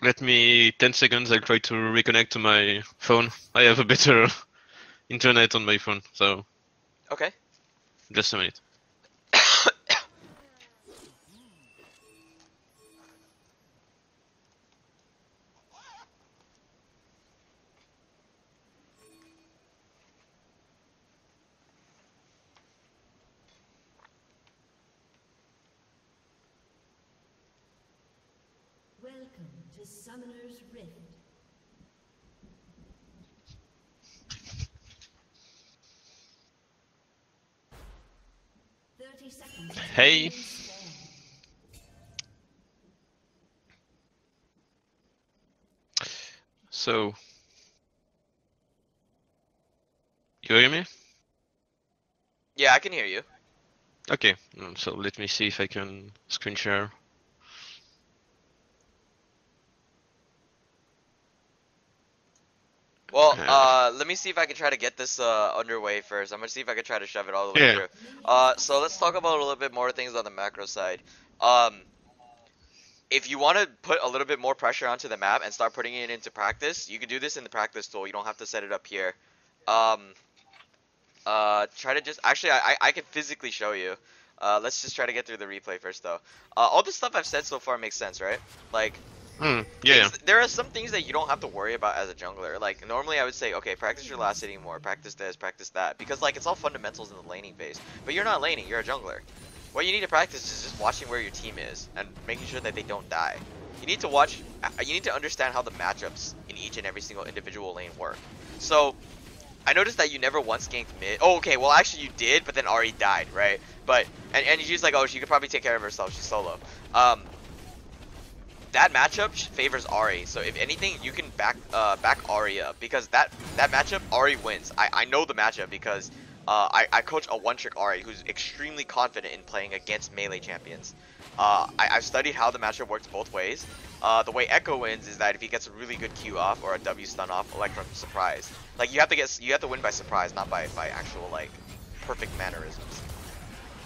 Let me 10 seconds. I'll try to reconnect to my phone. I have a better internet on my phone, so Okay. just a minute. Welcome to Summoner's Rift. Hey. So, you hear me? Yeah, I can hear you. Okay, so let me see if I can screen share. Well, let me see if I can try to get this underway first. I'm gonna see if I can try to shove it all the way Yeah. through. So let's talk about a little bit more things on the macro side. Um, if you want to put a little bit more pressure onto the map and start putting it into practice, you can do this in the practice tool. You don't have to set it up here. Um, try to just actually I can physically show you. Let's just try to get through the replay first though. All the stuff I've said so far makes sense, right? Like Yeah. there are some things that you don't have to worry about as a jungler. Like normally I would say, okay, practice your last hitting more, practice this, practice that, because like it's all fundamentals in the laning phase. But you're not laning, you're a jungler. What you need to practice is just watching where your team is and making sure that they don't die. You need to watch. You need to understand how the matchups in each and every single individual lane work. So I noticed that you never once ganked mid. Oh, okay. Well, actually you did, but then Ari died, right? But and she's like, oh, she could probably take care of herself. She's solo. That matchup favors Ari, so if anything, you can back Ari up because that matchup Ari wins. I know the matchup because I coach a one-trick Ari who's extremely confident in playing against melee champions. I've studied how the matchup works both ways. The way Echo wins is that if he gets a really good Q off or a W stun off, Electrum surprise. Like you have to win by surprise, not by actual like perfect mannerisms.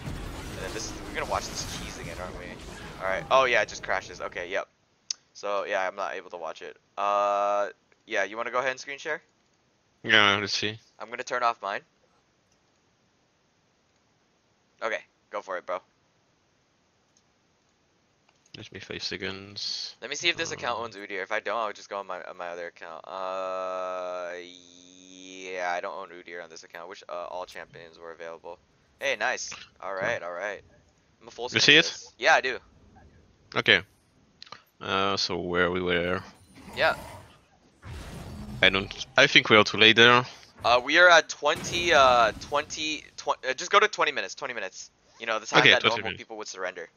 And then we're gonna watch this cheese again, aren't we? Alright. Oh yeah, it just crashes. Okay, yep. So yeah, I'm not able to watch it. Yeah, you wanna go ahead and screen share? Yeah, let's see. I'm gonna turn off mine. Okay, go for it, bro. Let me 5 seconds. Let me see if this account owns Udyr. If I don't, I'll just go on my other account. Yeah, I don't own Udyr on this account. Which all champions were available? Hey, nice. All right, all right. I'm a full You screen see it? this. Yeah, I do. Okay. So where we were? Yeah. I think we are too late there. We are at 20, just go to 20 minutes, 20 minutes. You know, the time Okay, that 20 normal minutes. people would surrender.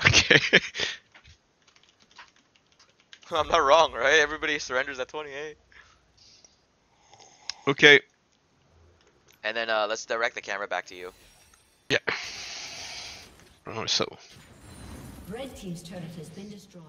Okay. I'm not wrong, right? Everybody surrenders at 28. Okay. And then let's direct the camera back to you. Yeah. So. Red team's turret has been destroyed.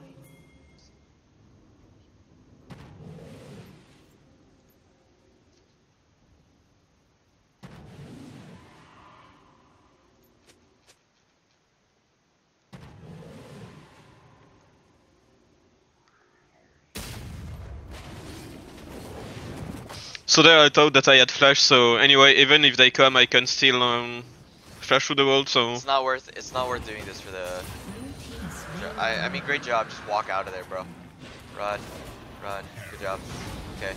So there I thought that I had flash, so anyway, even if they come, I can still flash through the wall, so... It's not worth doing this for the... I mean, great job. Just walk out of there, bro. Run. Run. Good job. Okay.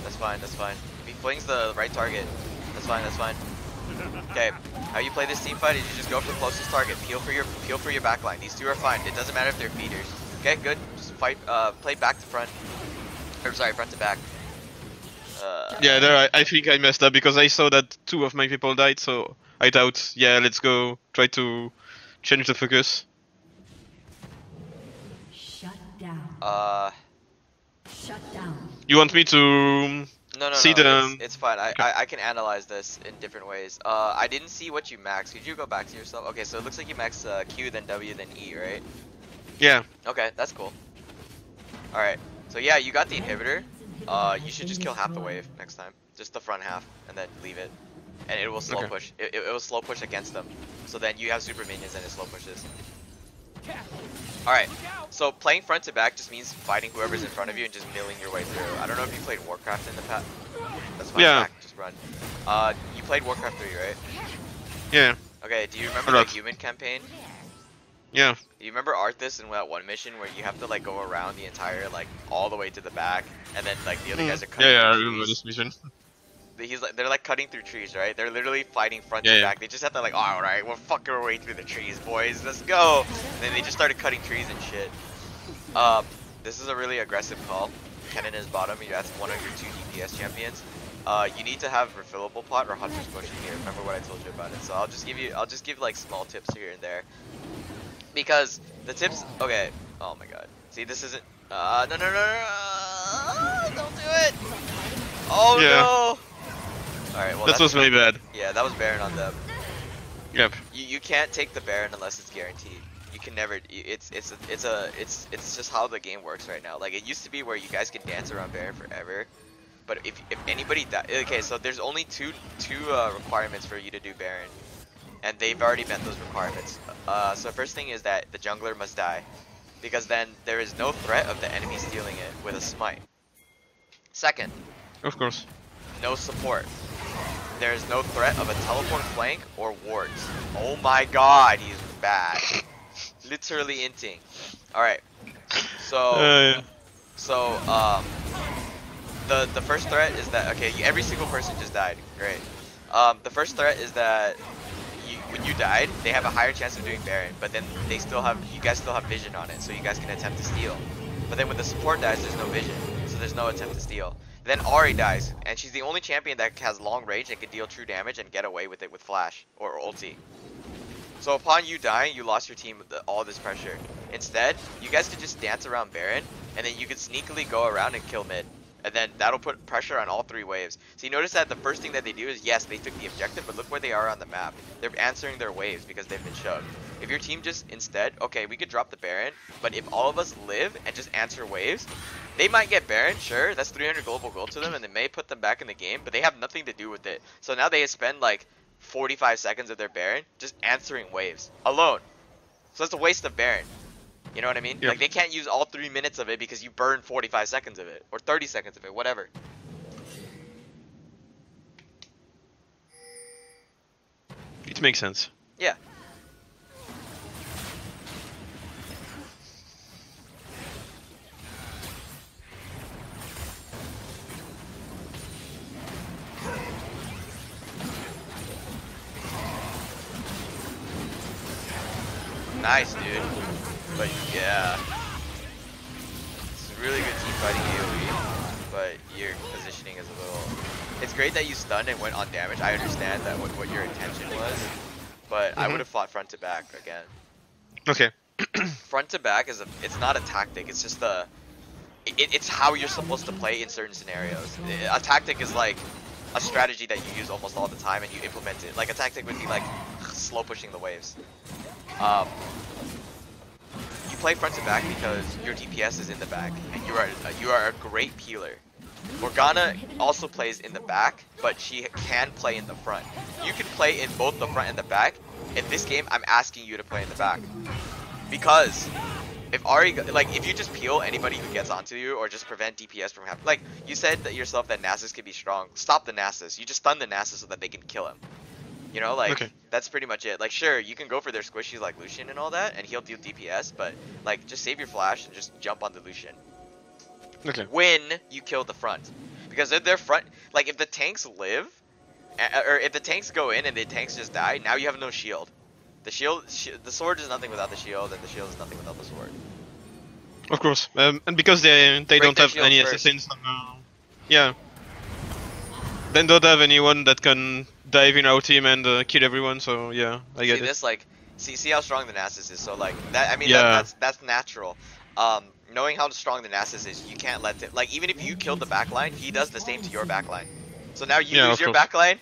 That's fine, that's fine. If he flings the right target, that's fine, that's fine. Okay. How you play this team fight is you just go for the closest target. Peel for your backline. These two are fine. It doesn't matter if they're feeders. Okay, good. Just fight, play back to front. Or sorry, front to back. Yeah, there I think I messed up because I saw that 2 of my people died, so I thought, yeah, let's go try to change the focus. Shut down. Shut down. You want me to No, see the... it's fine. Okay. I can analyze this in different ways. I didn't see what you maxed. Could you go back to yourself? Okay, so it looks like you maxed Q, then W, then E, right? Yeah. Okay, that's cool. Alright, so yeah, you got the inhibitor. You should just kill half the wave next time. Just the front half, and then leave it. And it will slow push. It will slow push against them. So then you have super minions and it slow pushes. Alright, so playing front to back just means fighting whoever's in front of you and just milling your way through. I don't know if you played Warcraft in the past. That's fine, Yeah, back, just run. You played Warcraft 3, right? yeah, Okay, do you remember a the lot. human campaign? Yeah, Do you remember Arthas in that one mission where you have to like go around the entire, like, all the way to the back, and then like the other guys are yeah, cutting yeah. I through remember trees? this mission. They're like cutting through trees, right? They're literally fighting front Yeah, to yeah. back. They just have to like, all right, we'll fuck our way through the trees, boys. Let's go. And then they just started cutting trees and shit. This is a really aggressive call. Kennen is bottom. That's one of your 2 DPS champions. You need to have refillable pot or hunter's bush in here. Remember what I told you about it. So I'll just give like small tips here and there. Because the tips, okay. Oh my god. See, this isn't. No, no, no, no, no. Don't do it. Oh Yeah. no. All right. Well, That was very bad. yeah, that was Baron on them. Yep. You can't take the Baron unless it's guaranteed. You can never. It's just how the game works right now. Like it used to be where you guys can dance around Baron forever, but if anybody okay, so there's only two requirements for you to do Baron, and they've already met those requirements. So first thing is that the jungler must die, because then there is no threat of the enemy stealing it with a smite. Second, Of course. no support. There is no threat of a teleport flank or wards. Oh my god, he's bad. Literally inting. Alright. So Yeah. the first threat is that, okay, every single person just died. Great. The first threat is that when you died, they have a higher chance of doing Baron, but then you guys still have vision on it, so you guys can attempt to steal. But then when the support dies, there's no vision, so there's no attempt to steal. Then Ahri dies, and she's the only champion that has long range and can deal true damage and get away with it with flash or ulti. So upon you dying, you lost your team with all this pressure. Instead, you guys could just dance around Baron, and then you could sneakily go around and kill mid. And then that'll put pressure on all 3 waves. So you notice that the first thing that they do is, yes, they took the objective, but look where they are on the map. They're answering their waves because they've been shoved. If your team just instead, okay, we could drop the Baron, but if all of us live and just answer waves, they might get Baron, sure, that's 300 global gold to them, and they may put them back in the game, but they have nothing to do with it. So now they spend like 45 seconds of their Baron just answering waves alone. So that's a waste of Baron. You know what I mean? Yep. Like they can't use all 3 minutes of it because you burn 45 seconds of it or 30 seconds of it, whatever. It makes sense. Yeah. Nice, dude. But yeah, it's a really good team fighting AoE, but your positioning is a little. It's great that you stunned and went on damage. I understand that what your intention was, but I would have fought front to back again. Okay. Front to back it's not a tactic. It's just it's how you're supposed to play in certain scenarios. A tactic is like a strategy that you use almost all the time and you implement it. Like a tactic would be like slow pushing the waves. You play front to back because your DPS is in the back and you are a great peeler. Morgana also plays in the back, but she can play in the front. You can play in both the front and the back. In this game, I'm asking you to play in the back. Because if Ahri, like, if you just peel anybody who gets onto you or just prevent DPS from having, like, you said that yourself that Nasus can be strong. Stop the Nasus. You just stun the Nasus so that they can kill him. You know, like, Okay. that's pretty much it. Like, sure, you can go for their squishies like Lucian and all that, and he'll deal DPS, but, like, just save your flash and just jump on the Lucian. Okay. When you kill the front. Because if their front, like, if the tanks live, or if the tanks go in and the tanks just die, now you have no shield. The shield, the sword is nothing without the shield, and the shield is nothing without the sword. Of course. And because they don't their have shield any first. assassins. Yeah. They don't have anyone that can dive in our team and kill everyone. So yeah, I get See it. this, like, see how strong the Nasus is. So like that, I mean, Yeah. that's natural. Knowing how strong the Nasus is, you can't let it. Like, even if you kill the backline, he does the same to your backline. So now you Yeah, lose of your course. backline,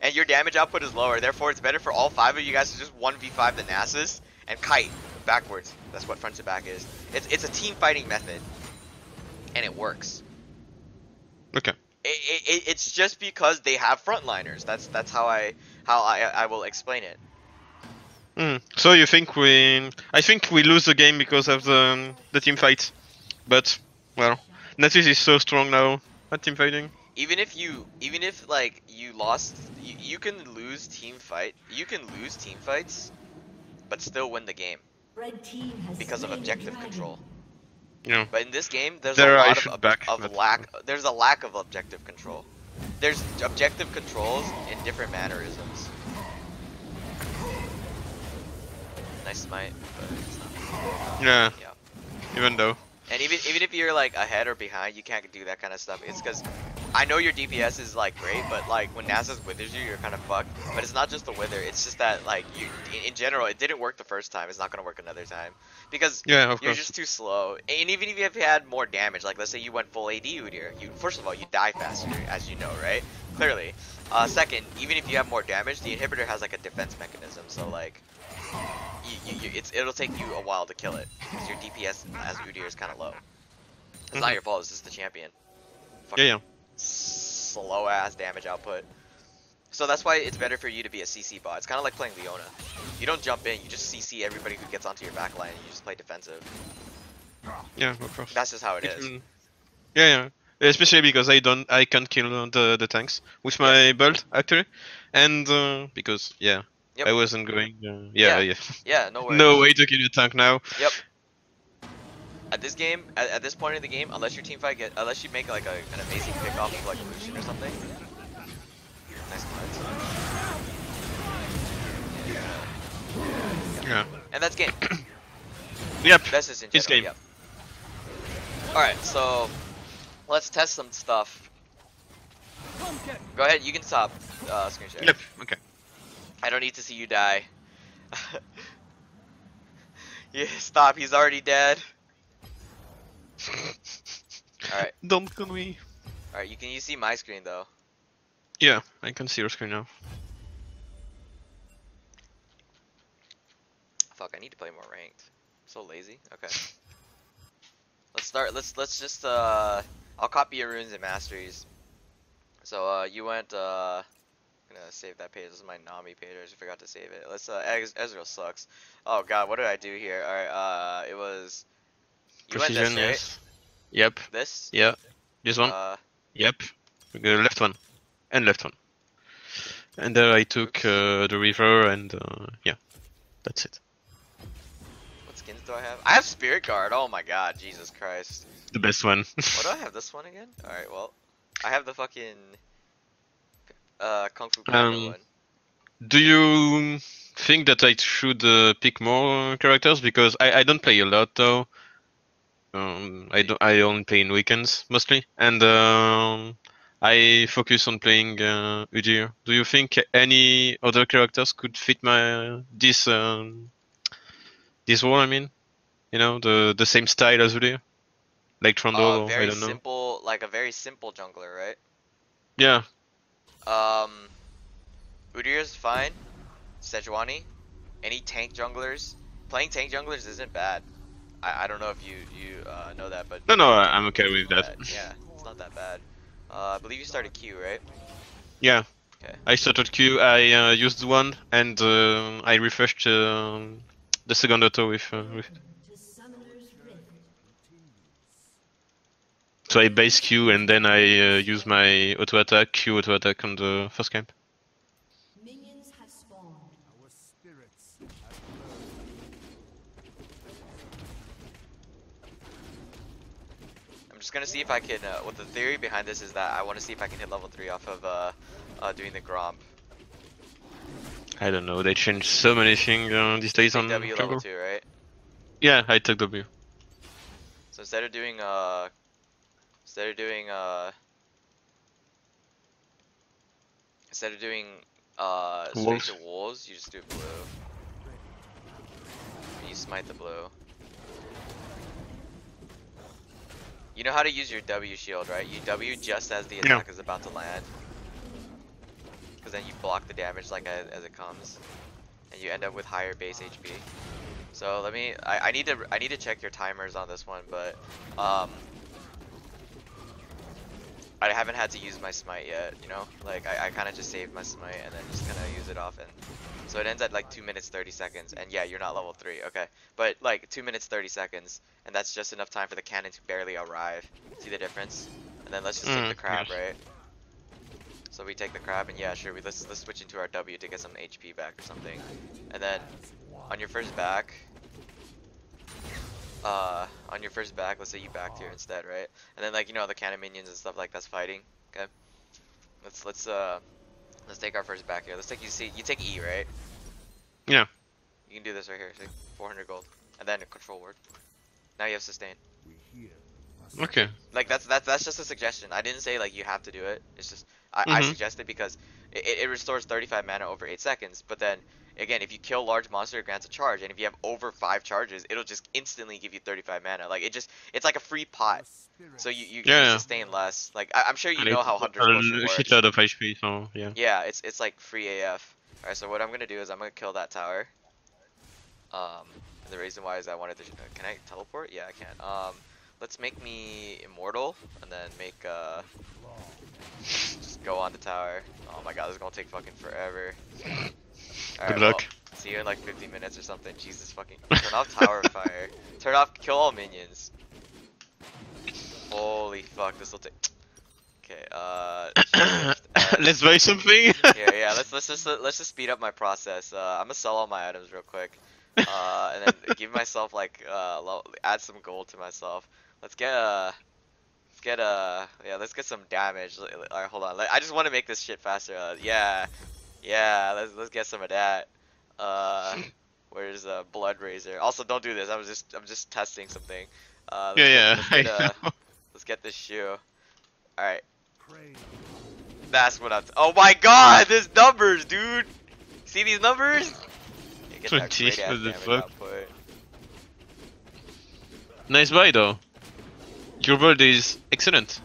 and your damage output is lower. Therefore, it's better for all 5 of you guys to just 1v5 the Nasus and kite backwards. That's what front to back is. It's a team fighting method, and it works. Okay. It's just because they have frontliners. That's how I will explain it. So you think we? I think we lose the game because of the team fight. But well, Natus is so strong now at team fighting. Even if like you lost, you can lose team fights, but still win the game Red team has because of slain the objective dragon. control. Yeah. But in this game, there's a There I lot should back, of but lack. There's a lack of objective control. There's objective controls in different mannerisms. Nice smite, but it's not. yeah. Yeah. Even though. And even if you're like ahead or behind, you can't do that kind of stuff. It's because I know your DPS is like great, but like when Nasus withers you, you're kind of fucked. But it's not just the wither. It's just that like you, in general, it didn't work the first time. It's not gonna work another time because Yeah, of you're course. just too slow. And even if you have had more damage, like let's say you went full AD Udyr, you first of all you die faster, as you know, right? Clearly. Second, even if you have more damage, the inhibitor has like a defense mechanism. So like. It'll take you a while to kill it because your DPS as Udyr is kind of low. It's not your fault. It's just the champion. Fucking Yeah. slow ass damage output. So that's why it's better for you to be a CC bot. It's kind of like playing Leona. You don't jump in. You just CC everybody who gets onto your backline, and you just play defensive. Yeah, of course. That's just how it is. Yeah. Especially because I can't kill the tanks with my belt actually, and because Yep. I wasn't going. Yeah, no worries. No way to kill a tank now. Yep. At this game, at this point in the game, unless your team fight unless you make like an amazing pickoff of like Lucian or something. Nice cards. Yeah. And that's game. Yep. That's just in It's general. game. Yep. All right, so let's test some stuff. Go ahead, you can stop screen share. Yep. Okay. I don't need to see you die. Yeah, stop. He's already dead. All right. Don't kill me. All right. You see my screen though? Yeah, I can see your screen now. Fuck. I need to play more ranked. I'm so lazy. Okay. Let's start. Let's just I'll copy your runes and masteries. So you went I'm gonna save that page. This is my Nami page. I just forgot to save it. Let's Ezreal sucks. Oh god, what did I do here? Alright, it was you went Precision, this, right? yes. Yep. This? Yeah. This one. Yep. The left one. And left one. And there I took the river and yeah. That's it. What skins do I have? I have Spirit Guard. Oh my god, Jesus Christ. The best one. What do I have this one again? Alright, well. I have the fucking Kung Fu Panda one. Do you think that I should pick more characters? Because I don't play a lot though. I only play in weekends mostly, and I focus on playing Udyr. Do you think any other characters could fit my this role? I mean, you know, the same style as Udyr, like Trundle, or I don't know. Simple, like a very simple jungler, right? Yeah. Udyr is fine. Sejuani, any tank junglers. Playing tank junglers isn't bad. I don't know if you know that, but No, I'm okay with that. Yeah, it's not that bad. I believe you started Q, right? Yeah. Okay. I started Q. I used one, and I refreshed the second auto with. To Summoner's Rift. So I base Q, and then I use my auto attack, Q auto attack on the first camp. Minions have spawned. Our spirits I'm just gonna see if I can. What the theory behind this is that I want to see if I can hit level 3 off of doing the Gromp. I don't know. They changed so many things these days on W jungle. level 2, right? Yeah, I took W. So instead of doing straight Wolves. to wolves, you just do blue. And you smite the blue. You know how to use your W shield, right? You W just as the attack is about to land. Because then you block the damage like as it comes. And you end up with higher base HP. So let me I need to check your timers on this one, but I haven't had to use my smite yet, you know? Like, I kind of just saved my smite and then just kind of use it off, and so it ends at like 2 minutes 30 seconds, and yeah, you're not level 3, okay? But like 2 minutes 30 seconds, and that's just enough time for the cannon to barely arrive. See the difference? And then let's just take the crab, Yes. right? So we take the crab, and yeah, sure, let's switch into our W to get some HP back or something. And then on your first back, let's say you backed here instead, right? And then, like, you know, the cannon minions and stuff like that's fighting. Okay, let's take our first back here. Let's take you take E, right? Yeah. You can do this right here. See, 400 gold, and then a control word. Now you have sustain. We hear. Okay. Like that's just a suggestion. I didn't say like you have to do it. It's just I Mhm. suggest it because it restores 35 mana over 8 seconds. But then again, if you kill large monster, it grants a charge, and if you have over 5 charges, it'll just instantly give you 35 mana. Like it's like a free pot. So you Yeah. Yeah. sustain less. Like I'm sure you And know it's how Hunter's Potion a works. shitload of HP, so yeah. Yeah, it's like free AF. Alright, so what I'm gonna do is I'm gonna kill that tower. And the reason why is I wanted to. Can I teleport? Yeah, I can. Let's make me immortal, and then make just go on the tower. Oh my god, this is gonna take fucking forever. Alright, Good luck. well, see you in like 50 minutes or something. Jesus fucking. Turn off tower fire. Turn off. Kill all minions. Holy fuck, this will take. Okay, shift S. Let's buy something. Yeah, let's just speed up my process. I'm gonna sell all my items real quick, and then give myself like add some gold to myself. Let's get let's get some damage. Alright, hold on. I just want to make this shit faster. Yeah, let's get some of that. Where's Blood Razor? Also, don't do this. I'm just testing something. Yeah, yeah. Let's get this shoe. All right. That's what I'm. Oh my God, there's numbers, dude. See these numbers? Yeah, get that 20, great ass what the damage fuck? output. Nice buy though. Your build is excellent.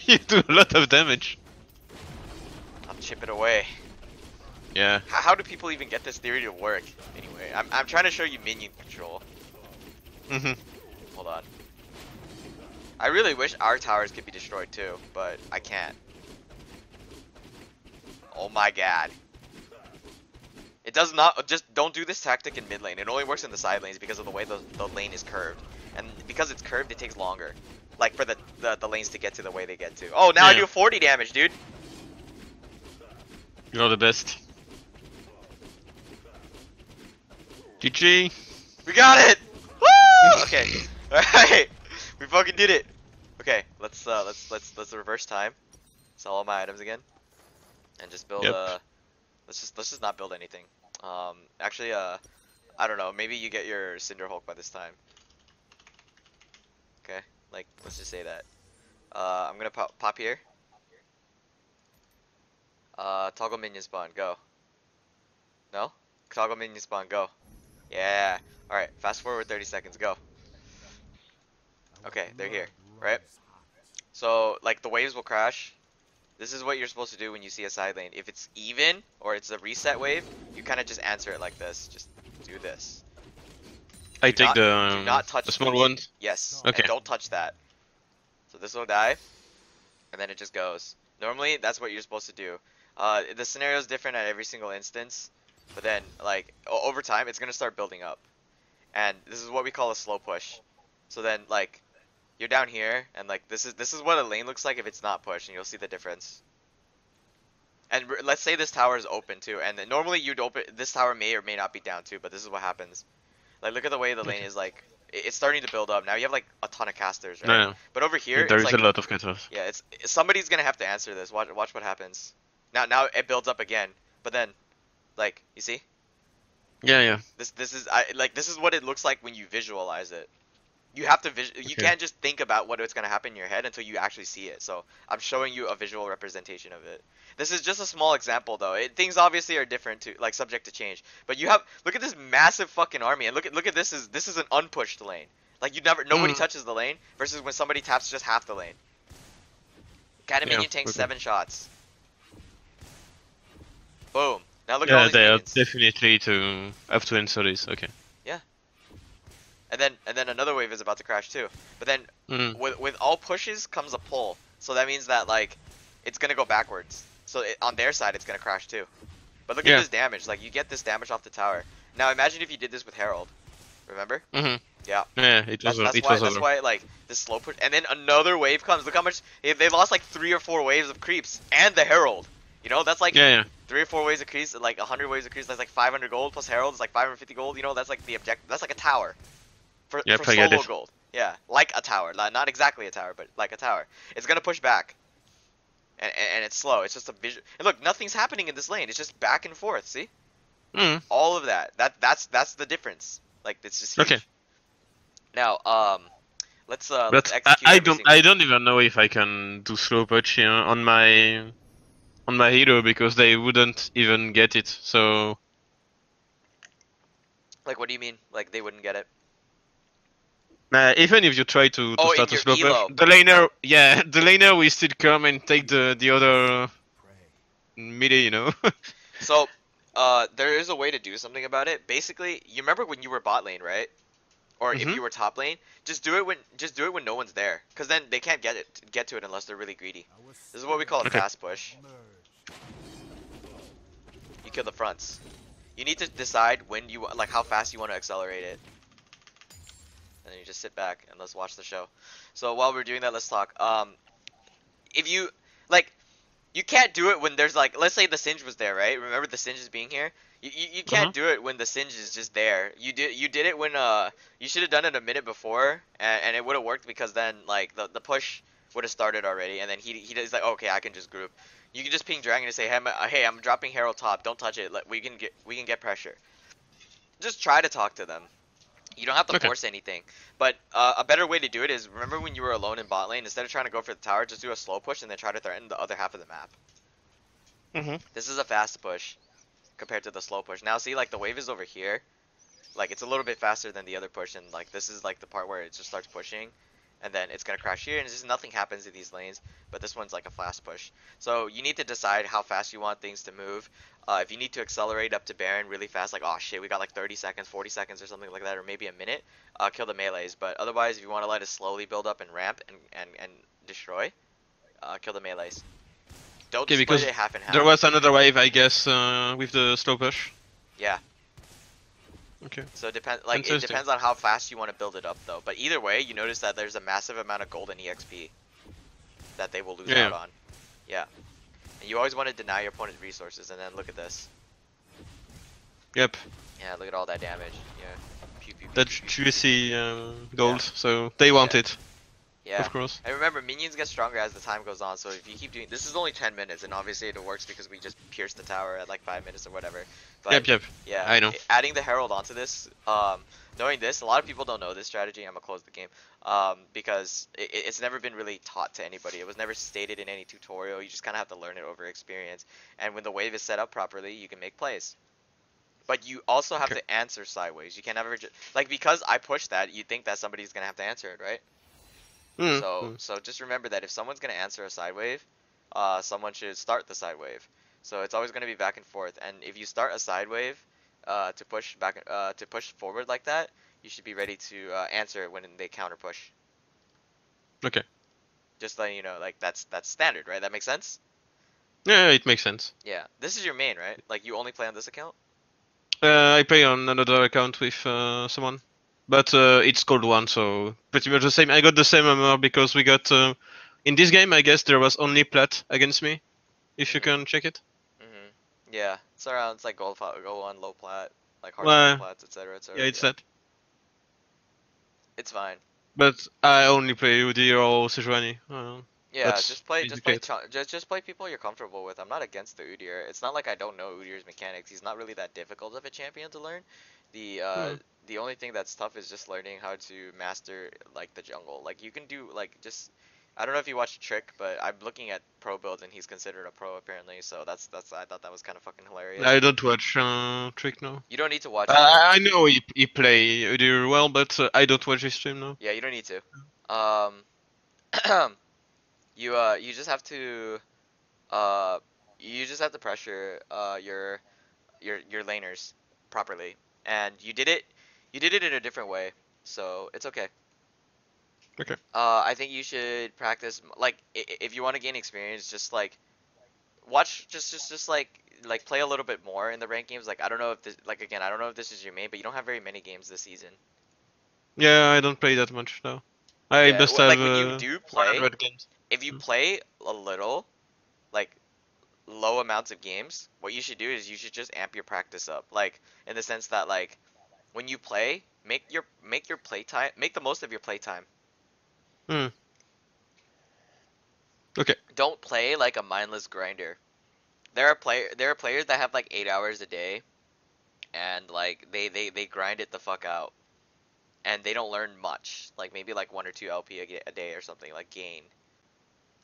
You do a lot of damage. I'll chip it away. Yeah. How do people even get this theory to work? Anyway, I'm trying to show you minion control. Mhm. Hold on. I really wish our towers could be destroyed too, but I can't. Oh my god. It does not, just don't do this tactic in mid lane. It only works in the side lanes because of the way the lane is curved. And because it's curved, it takes longer. Like for the lanes to get to the way they get to. Oh, now I Yeah. do 40 damage, dude. You're the best. GG. We got it! Woo! Okay. Alright. We fucking did it. Okay, let's reverse time. Sell all my items again. And just build Yep. let's just not build anything. Actually I don't know, maybe you get your Cinder Hulk by this time. Okay, like let's just say that. I'm gonna pop here. Toggle minion spawn, go. No? Toggle minion spawn, go. Yeah. Alright, fast forward 30 seconds, go. Okay, they're here, right? So, like, the waves will crash. This is what you're supposed to do when you see a side lane. If it's even, or it's a reset wave, you kind of just answer it like this. Just do this. I Do take not- the do not touch the small these. one. Yes, Okay. and don't touch that. So this will die, and then it just goes. Normally, that's what you're supposed to do. The scenario is different at every single instance, but then, like, over time, it's going to start building up. And this is what we call a slow push. So then, like, you're down here, and like this is what a lane looks like if it's not pushed, and you'll see the difference. And let's say this tower is open too, and then normally you'd open this tower may or may not be down too, but this is what happens. Like look at the way the lane is like it's starting to build up. Now you have like a ton of casters, right? No, no. But over here, There it's is like a lot of cutoffs. yeah, it's somebody's gonna have to answer this. Watch what happens. Now it builds up again, but then like you see Yeah, yeah. this is this is what it looks like when you visualize it. You have to you Okay. can't just think about what it's gonna happen in your head until you actually see it. So I'm showing you a visual representation of it. This is just a small example though. Things obviously are different to like subject to change. But you have look at this massive fucking army and look at this is an unpushed lane. Like nobody touches the lane versus when somebody taps just half the lane. Cannon Yeah, minion tanks okay. 7 shots. Boom. Now look at all Yeah, these they are minions. definitely to have to answer this. Okay. And then another wave is about to crash too. But then Mm. with all pushes comes a pull. So that means that like it's gonna go backwards. So on their side, it's gonna crash too. But look at Yeah. this damage. Like you get this damage off the tower. Now imagine if you did this with Herald. Remember? Mhm. Yeah. Yeah, it was That's it why was that's over. why like this slow push, and then another wave comes. Look how much they lost, like 3 or 4 waves of creeps and the Herald. You know, that's like Yeah, yeah. 3 or 4 waves of creeps, like 100 waves of creeps. That's like 500 gold plus Herald is like 550 gold. You know, that's like the objective. That's like a tower for Yep, I get solo it. gold. Yeah, like a tower, not exactly a tower, but like a tower. It's gonna push back, and it's slow. It's just a vision. And look, nothing's happening in this lane. It's just back and forth. See, Mm. all of that. That's the difference. Like it's just Okay. huge. Now, let's But execute every single. I don't even know if I can do slow patch here on my hero because they wouldn't even get it. So Like, what do you mean? Like, they wouldn't get it? even if you try to Oh, in start a your slow patch, elo. the laner, yeah, the laner will still come and take the other Prey. melee, you know. So, there is a way to do something about it. Basically, you remember when you were bot lane, right? Or if Mhm. you were top lane, just do it when no one's there, cause then they can't get to it unless they're really greedy. Our This is what we call a Okay. fast push. merge. You kill the fronts. You need to decide when you like how fast you want to accelerate it, and then you just sit back and let's watch the show. So while we're doing that, let's talk. If you like, you can't do it when there's like, let's say the Singe was there, right? Remember the Singe is being here? You Uh-huh. can't do it when the Singe is just there. You did it when you should have done it a minute before, and it would have worked because then like the push would have started already, and then he's like, okay, I can just group. You can just ping Dragon and say, hey, I'm dropping Herald top. Don't touch it. Like we can get pressure. Just try to talk to them. You don't have to Okay. force anything. But a better way to do it is, remember when you were alone in bot lane, instead of trying to go for the tower, just do a slow push and then try to threaten the other half of the map. Mhm. This is a fast push compared to the slow push. Now see, like the wave is over here. Like it's a little bit faster than the other push, and like this is like the part where it just starts pushing, and then it's gonna crash here, and just nothing happens in these lanes. But this one's like a fast push. So you need to decide how fast you want things to move. If you need to accelerate up to Baron really fast, like oh shit, we got like 30 seconds, 40 seconds, or something like that, or maybe a minute, kill the melees. But otherwise, if you want to let it slowly build up and ramp and destroy, kill the melees. Don't Okay, split because it half and there half. was another wave, I guess, with the slow push. Yeah. Okay. So it Interesting. depends on how fast you want to build it up though. But either way, you notice that there's a massive amount of gold and EXP that they will lose Yeah. out on. Yeah. And you always want to deny your opponent resources, and then look at this. Yep. Yeah, look at all that damage. Yeah. Pew pew pew That's pew pew pew. juicy gold, so they want Yeah. it, Yeah. of course. And remember, minions get stronger as the time goes on, so if you keep doing this is only 10 minutes, and obviously it works because we just pierced the tower at like 5 minutes or whatever. But Yep. yeah, I know. adding the Herald onto this, knowing this, a lot of people don't know this strategy. I'm gonna close the game, because it's never been really taught to anybody. It was never stated in any tutorial. You just kind of have to learn it over experience. And when the wave is set up properly, you can make plays. But you also have Okay. to answer sideways. You can never like, because I pushed that, you think that somebody's gonna have to answer it, right? Mm. So just remember that if someone's gonna answer a side wave, someone should start the side wave. So it's always gonna be back and forth. And if you start a side wave, to push forward like that, you should be ready to answer it when they counter push. Okay. Just letting you know, like that's standard, right? That makes sense. Yeah, it makes sense. Yeah. This is your main, right? Like you only play on this account. I play on another account with someone, but it's called one, so pretty much the same. I got the same armor because we got in this game. I guess there was only plat against me. If you Mhm. can check it. Mhm. Yeah. It's around. It's like gold one, low plat, like hard mode Well, plats, etc. yeah, etc. it's Yeah. that. It's fine. But I only play Udyr or Sejuani. Yeah, That's just basically play, it. just play people you're comfortable with. I'm not against the Udyr. It's not like I don't know Udyr's mechanics. He's not really that difficult of a champion to learn. The uh, Hmm. the only thing that's tough is just learning how to master like the jungle. Like you can do like just, I don't know if you watched Trick, but I'm looking at pro builds and he's considered a pro apparently. So that's I thought that was kind of fucking hilarious. I don't watch Trick now. You don't need to watch it. I know he play Udyr well, but I don't watch his stream now. Yeah, you don't need to. Um, you just have to uh pressure your laners properly, and you did it in a different way, so it's okay. Okay. I think you should practice like if you want to gain experience, just like watch just like play a little bit more in the ranked games. Like I don't know if this like again I don't know if this is your main, but you don't have very many games this season. Yeah, I don't play that much though. I Yeah, must have like when you do play, 100 games. if you Mm. play a little, like low amounts of games, what you should do is you should just amp your practice up. Like in the sense that like when you play, make your play time, make the most of your play time. Mm. Okay. Don't play like a mindless grinder. There are players that have like 8 hours a day and like they grind it the fuck out and they don't learn much. Like maybe like 1 or 2 LP a day or something like gain.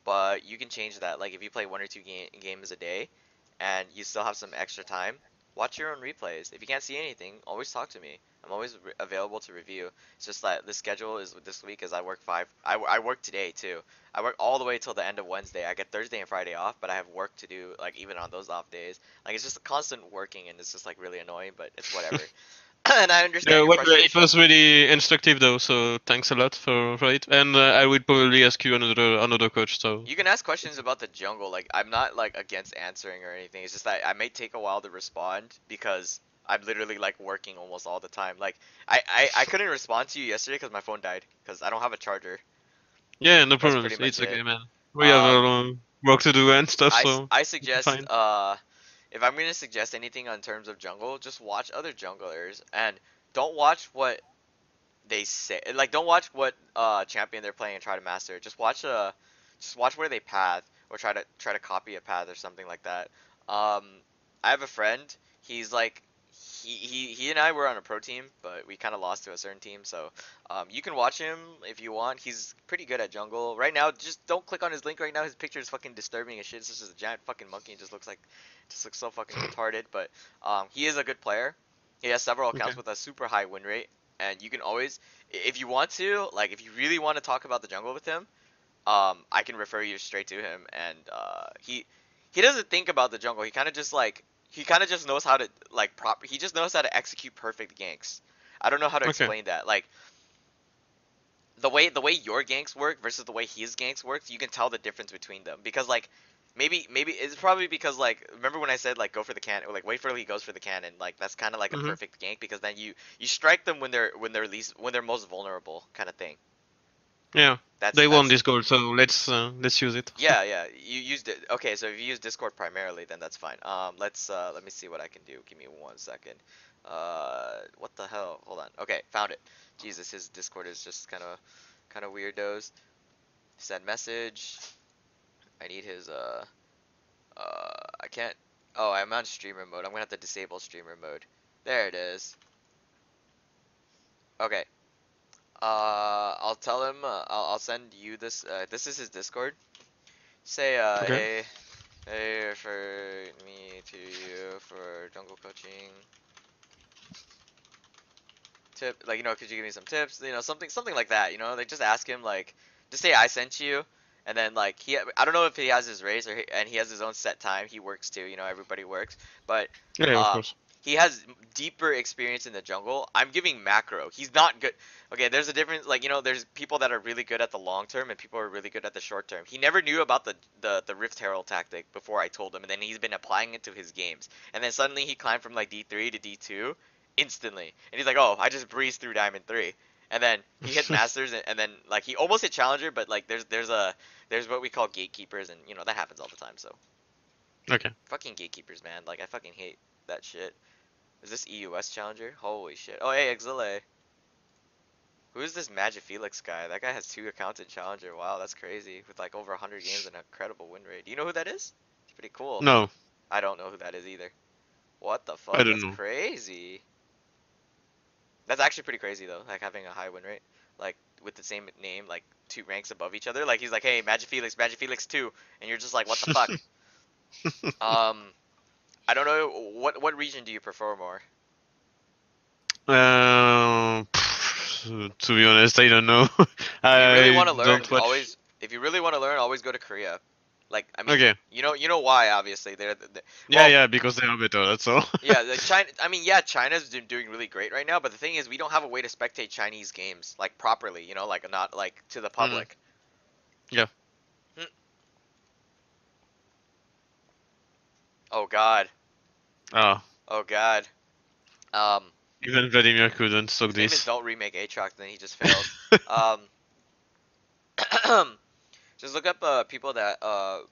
But you can change that. Like if you play 1 or 2 games a day, and you still have some extra time, watch your own replays. If you can't see anything, always talk to me. I'm always available to review. It's just that the schedule is this week as I work five. I work today too. I work all the way till the end of Wednesday. I get Thursday and Friday off, but I have work to do like even on those off days. Like it's just a constant working, and it's just like really annoying. But it's whatever. And I understand Yeah, your well, it frustration. was really instructive though, so thanks a lot for it. And I will probably ask you another coach. So You can ask questions about the jungle. Like I'm not like against answering or anything. It's just that I may take a while to respond because I'm literally like working almost all the time. Like I couldn't respond to you yesterday because my phone died because I don't have a charger. yeah, no That's problem. pretty much It's it. okay, man. We have a Um, work to do and stuff, so I it's suggest fine. if I'm gonna suggest anything on terms of jungle, just watch other junglers and don't watch what they say. Like don't watch what champion they're playing and try to master it. Just watch where they path or try to copy a path or something like that. Um I have a friend, he's like he and I were on a pro team, but we kind of lost to a certain team. So you can watch him if you want. He's pretty good at jungle. Right now, just don't click on his link right now. His picture is fucking disturbing as shit. It's just a giant fucking monkey. It just looks so fucking retarded. But he is a good player. He has several Okay. accounts with a super high win rate, and you can always, if you want to, like if you really want to talk about the jungle with him, I can refer you straight to him, and he doesn't think about the jungle. He kind of just knows how to like proper. He just knows how to execute perfect ganks. I don't know how to Okay. explain that. Like the way your ganks work versus the way his ganks works, you can tell the difference between them because like maybe it's probably because like remember when I said like go for the cannon or like wait for he goes for the cannon, like that's kind of like a Mm-hmm. perfect gank because then you strike them when they're most vulnerable kind of thing. Yeah. That's They won that's this goal, so let's use it. Yeah, you used it. Okay, so if you use Discord primarily, then that's fine. Let me see what I can do. Give me 1 second. What the hell? Hold on. Okay, found it. Jesus, his Discord is just kind of weirdos. Send message. I need his I can't. Oh, I'm on streamer mode. I'm gonna have to disable streamer mode. There it is. Okay. I'll tell him. I'll send you this. This is his Discord. Say Okay. hey. Hey, refer me to you for jungle coaching tip. Like, could you give me some tips? Something like that. They just ask him like, just say I sent you, and then like I don't know if he has his race and he has his own set time. He works too. Everybody works, but Yeah, of um, course. he has deeper experience in the jungle. I'm giving macro. He's not good. Okay, there's a difference. Like, there's people that are really good at the long term and people are really good at the short term. He never knew about the Rift Herald tactic before I told him, and then he's been applying it to his games. And then suddenly he climbed from like D3 to D2 instantly. And he's like, "Oh, I just breezed through Diamond 3." And then he hit Masters and then like he almost hit Challenger, but like there's what we call gatekeepers and that happens all the time. So, Okay. fucking gatekeepers, man. Like I fucking hate that shit. Is this EUS Challenger? Holy shit. Oh, hey, Exile. Who is this Magic Felix guy? That guy has 2 accounts in Challenger. Wow, that's crazy. With like over 100 games and an incredible win rate. Do you know who that is? It's pretty cool. No, I don't know who that is either. What the I fuck? don't That's know. crazy. That's actually pretty crazy though, like having a high win rate. Like with the same name, like 2 ranks above each other. Like he's like, hey, Magic Felix 2. And you're just like, what the fuck? Um, I don't know. What region do you prefer more? To be honest, I don't know. If you really I want to learn, don't watch. always go to Korea. Like, I mean, Okay. you know why? Obviously, Yeah, well, yeah, because they are better. That's all. yeah, like China. I mean, yeah, China's doing really great right now. But the thing is, we don't have a way to spectate Chinese games like properly. You know, like not like to the Mm, public. yeah. Hmm. Oh God. Ah, Oh God. Um, even Vladimir couldn't stop his name is this. Don't Remake Aatrox, then he just failed. Um, just look up people that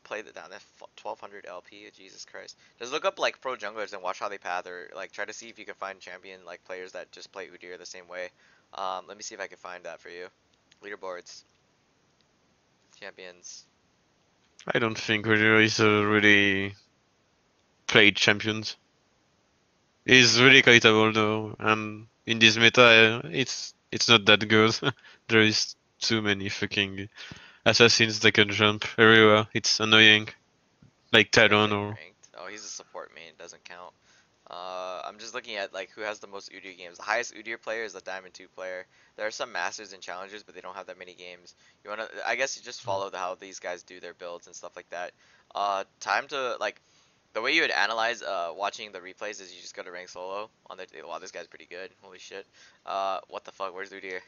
play the down that 1200 LP. Jesus Christ. Just look up like pro junglers and watch how they path, or like try to see if you can find champion like players that just play Udyr the same way. Let me see if I can find that for you. Leaderboards, champions. I don't think Udyr is a really played champions. He's really kiteable though, and in this meta, it's not that good. There is too many fucking assassins that can jump everywhere. It's annoying, like Talon Champion or. ranked. Oh, he's a support main. Doesn't count. I'm just looking at like who has the most Udyr games. The highest Udyr player is the Diamond 2 player. There are some Masters and Challengers, but they don't have that many games. You wanna? I guess you just follow how these guys do their builds and stuff like that. Time to like the way you would analyze watching the replays is you just go to rank solo on the. Wow, this guy's pretty good. Holy shit. What the fuck? Where's Udyr?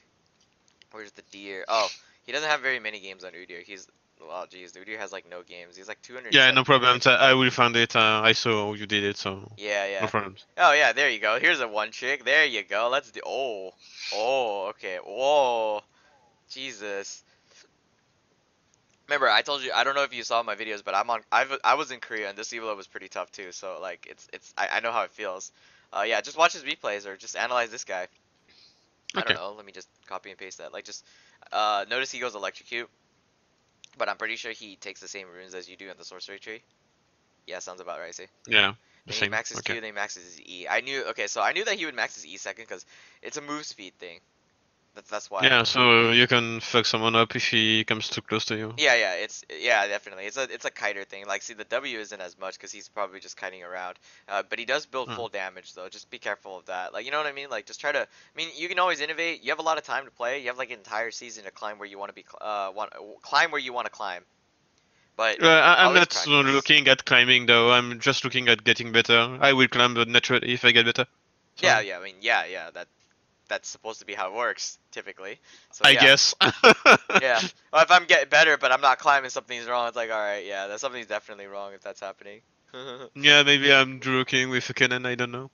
Where's the deer? Oh, he doesn't have very many games on Udyr. He's well, geez, Udyr has like no games. He's like Yeah, 207. no problems. I will find it. I saw you did it, so Yeah, no yeah. problems. Oh yeah, there you go. Here's a one trick. There you go. Let's do. Oh, oh, okay. Whoa, Jesus. Remember, I told you. I don't know if you saw my videos, but I was in Korea, and this Evo was pretty tough too. So like, I know how it feels. Yeah, just watch his replays or just analyze this guy. I don't Okay. know. Let me just copy and paste that. Like, just notice he goes electrocute, but I'm pretty sure he takes the same runes as you do in the sorcery tree. Yeah, sounds about right. See. Yeah, the Then he same. maxes Okay. Q, then he maxes his E. I knew, okay, so I knew that he would max his E second because it's a move speed thing. That's why. Yeah, so you can fuck someone up if he comes too close to you. Yeah, definitely. It's a kiter thing. Like, see, the W isn't as much because he's probably just kiting around. But he does build Hmm. full damage though. Just be careful of that. Like, you know what I mean? Like, just try to. I mean, you can always innovate. You have a lot of time to play. You have like an entire season to climb where you want to be. Climb where you want to climb. But I'm always not practice. looking at climbing though. I'm just looking at getting better. I will climb naturally if I get better. Yeah, So yeah. I mean, yeah. That's supposed to be how it works typically. So I yeah. guess. Yeah. Well, if I'm getting better, but I'm not climbing, something's wrong. It's like, all right, yeah, that something's definitely wrong if that's happening. Yeah, maybe I'm joking with a cannon. I don't know.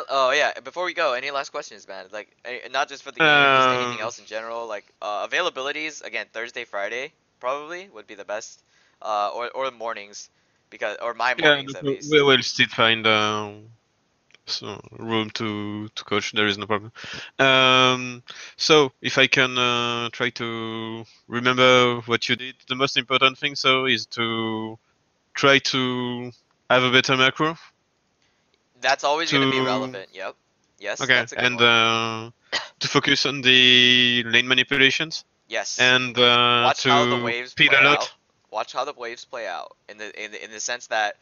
Oh yeah, before we go, any last questions, man? Like, not just for the game, just anything Um, else in general. Like, availabilities again, Thursday, Friday probably would be the best. Or mornings, because or my yeah, mornings no at we least. will still find room to coach. There is no problem. Um, so if I can try to remember what you did, the most important thing so is to try to have a better macro. That's always gonna be To relevant. Yep. Yes, okay, that's a good and one. to focus on the lane manipulations Yes. and Watch how the to waves peel play a out. lot. Watch how the waves play out in the sense that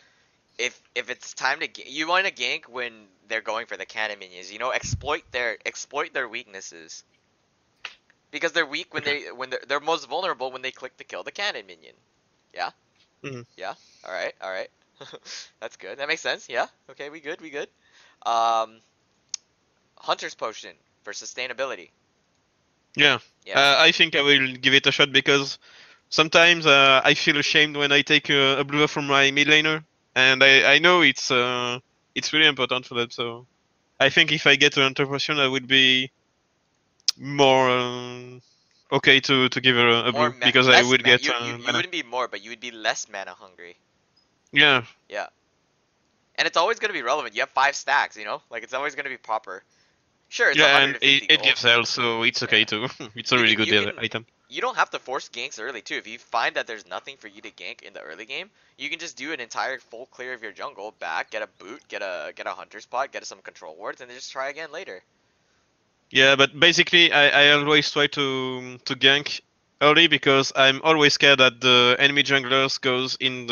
if it's time to you want to gank when they're going for the cannon minions, you know, exploit their weaknesses because they're weak when Okay. they're most vulnerable when they click to kill the cannon minion. Yeah, Mhm. yeah. All right. That's good. That makes sense. Yeah. Okay, we good. Um, Hunter's potion for sustainability. Yeah, Yeah. I think I will give it a shot because sometimes I feel ashamed when I take a blue from my mid laner, and I know it's really important for them. So I think if I get an interruption, I would be more okay to give her a blue because I Less would mana. get You mana. wouldn't be more, but you would be less mana hungry. Yeah, Yeah. And it's always gonna be relevant. You have 5 stacks, you know? Like it's always gonna be proper. Sure, it's yeah, and 150 it gold. gives health, so it's okay Yeah. too. It's a really good You can item. you don't have to force ganks early too. If you find that there's nothing for you to gank in the early game, you can just do an entire full clear of your jungle, back, get a boot, get a hunter spot, get some control wards, and then just try again later. Yeah, but basically, I always try to gank early because I'm always scared that the enemy junglers goes in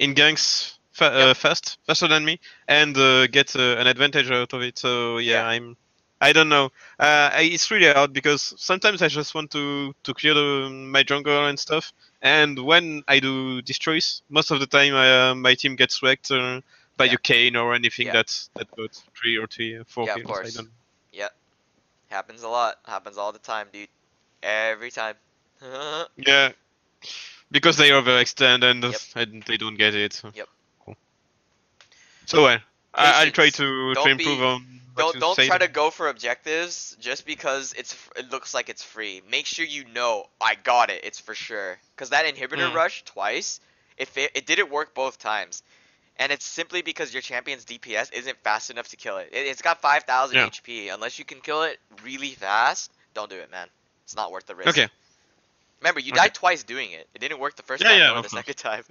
ganks Yep. faster than me and get an advantage out of it. So yeah, Yeah. I'm I don't know. It's really hard because sometimes I just want to clear my jungle and stuff, and when I do this choice, most of the time my team gets wrecked by Yeah. a Kane or anything Yeah. that got 3 or 4 Yeah, of kills. I course. don't. Yep. Happens a lot. Happens all the time, dude. Every time. Yeah, because they overextend Yep. and they don't get it. So, Yep. cool. So well, I'll try Patience. to Don't improve be on what don't you don't said. try to go for objectives just because it looks like it's free. Make sure you know I got it. It's for sure. Cuz that inhibitor Mm, rush twice, it didn't work both times. And it's simply because your champion's DPS isn't fast enough to kill it. It's got 5,000 yeah. HP. Unless you can kill it really fast, don't do it, man. It's not worth the risk. Okay. Remember, you Okay. died twice doing it. It didn't work the first Yeah, time yeah, nor of the course. second time.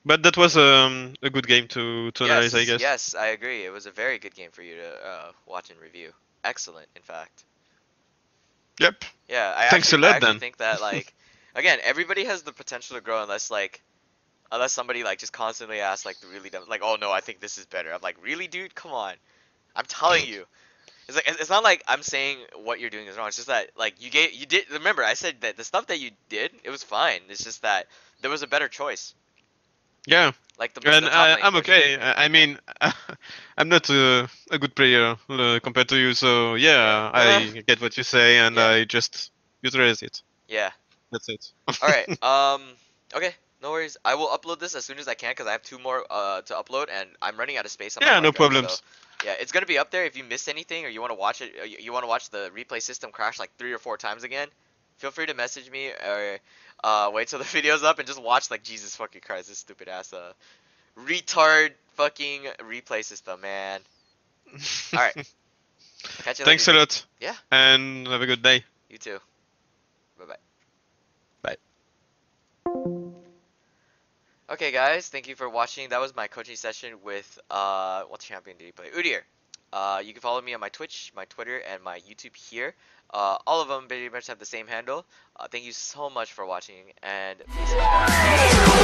But that was a good game to analyze, I Yes, guess. yes, I agree. It was a very good game for you to watch and review. Excellent, in fact. Yep. Yeah, Thanks a I lot actually then. think that like, again, everybody has the potential to grow unless like, unless somebody like just constantly asks like the really dumb, like, oh no, I think this is better. I'm like, really, dude? Come on. I'm telling you. It's like it's not like I'm saying what you're doing is wrong. It's just that like you did. Remember, I said that the stuff that you did, it was fine. It's just that there was a better choice, Yeah. like And the top lane I'm push it. okay. I Yeah, mean, I'm not a good player compared to you, so yeah, yeah, I get what you say, and yeah, I just utilize it. yeah. That's it. All right. Okay. No worries. I will upload this as soon as I can because I have two more to upload and I'm running out of space on my Yeah, no hard drive. So problems. yeah, it's gonna be up there if you missed anything or you want to watch it. Or you want to watch the replay system crash like 3 or 4 times again. Feel free to message me or wait till the video's up and just watch like Jesus fucking Christ, this stupid ass retard fucking replay system, man. All right. Catch you later, Thanks a dude. lot, Yeah. and have a good day. You too. Bye bye. Bye. Okay, guys, thank you for watching. That was my coaching session with what champion did he play? Udyr. You can follow me on my Twitch, my Twitter, and my YouTube here. All of them pretty much have the same handle. Thank you so much for watching, and peace out.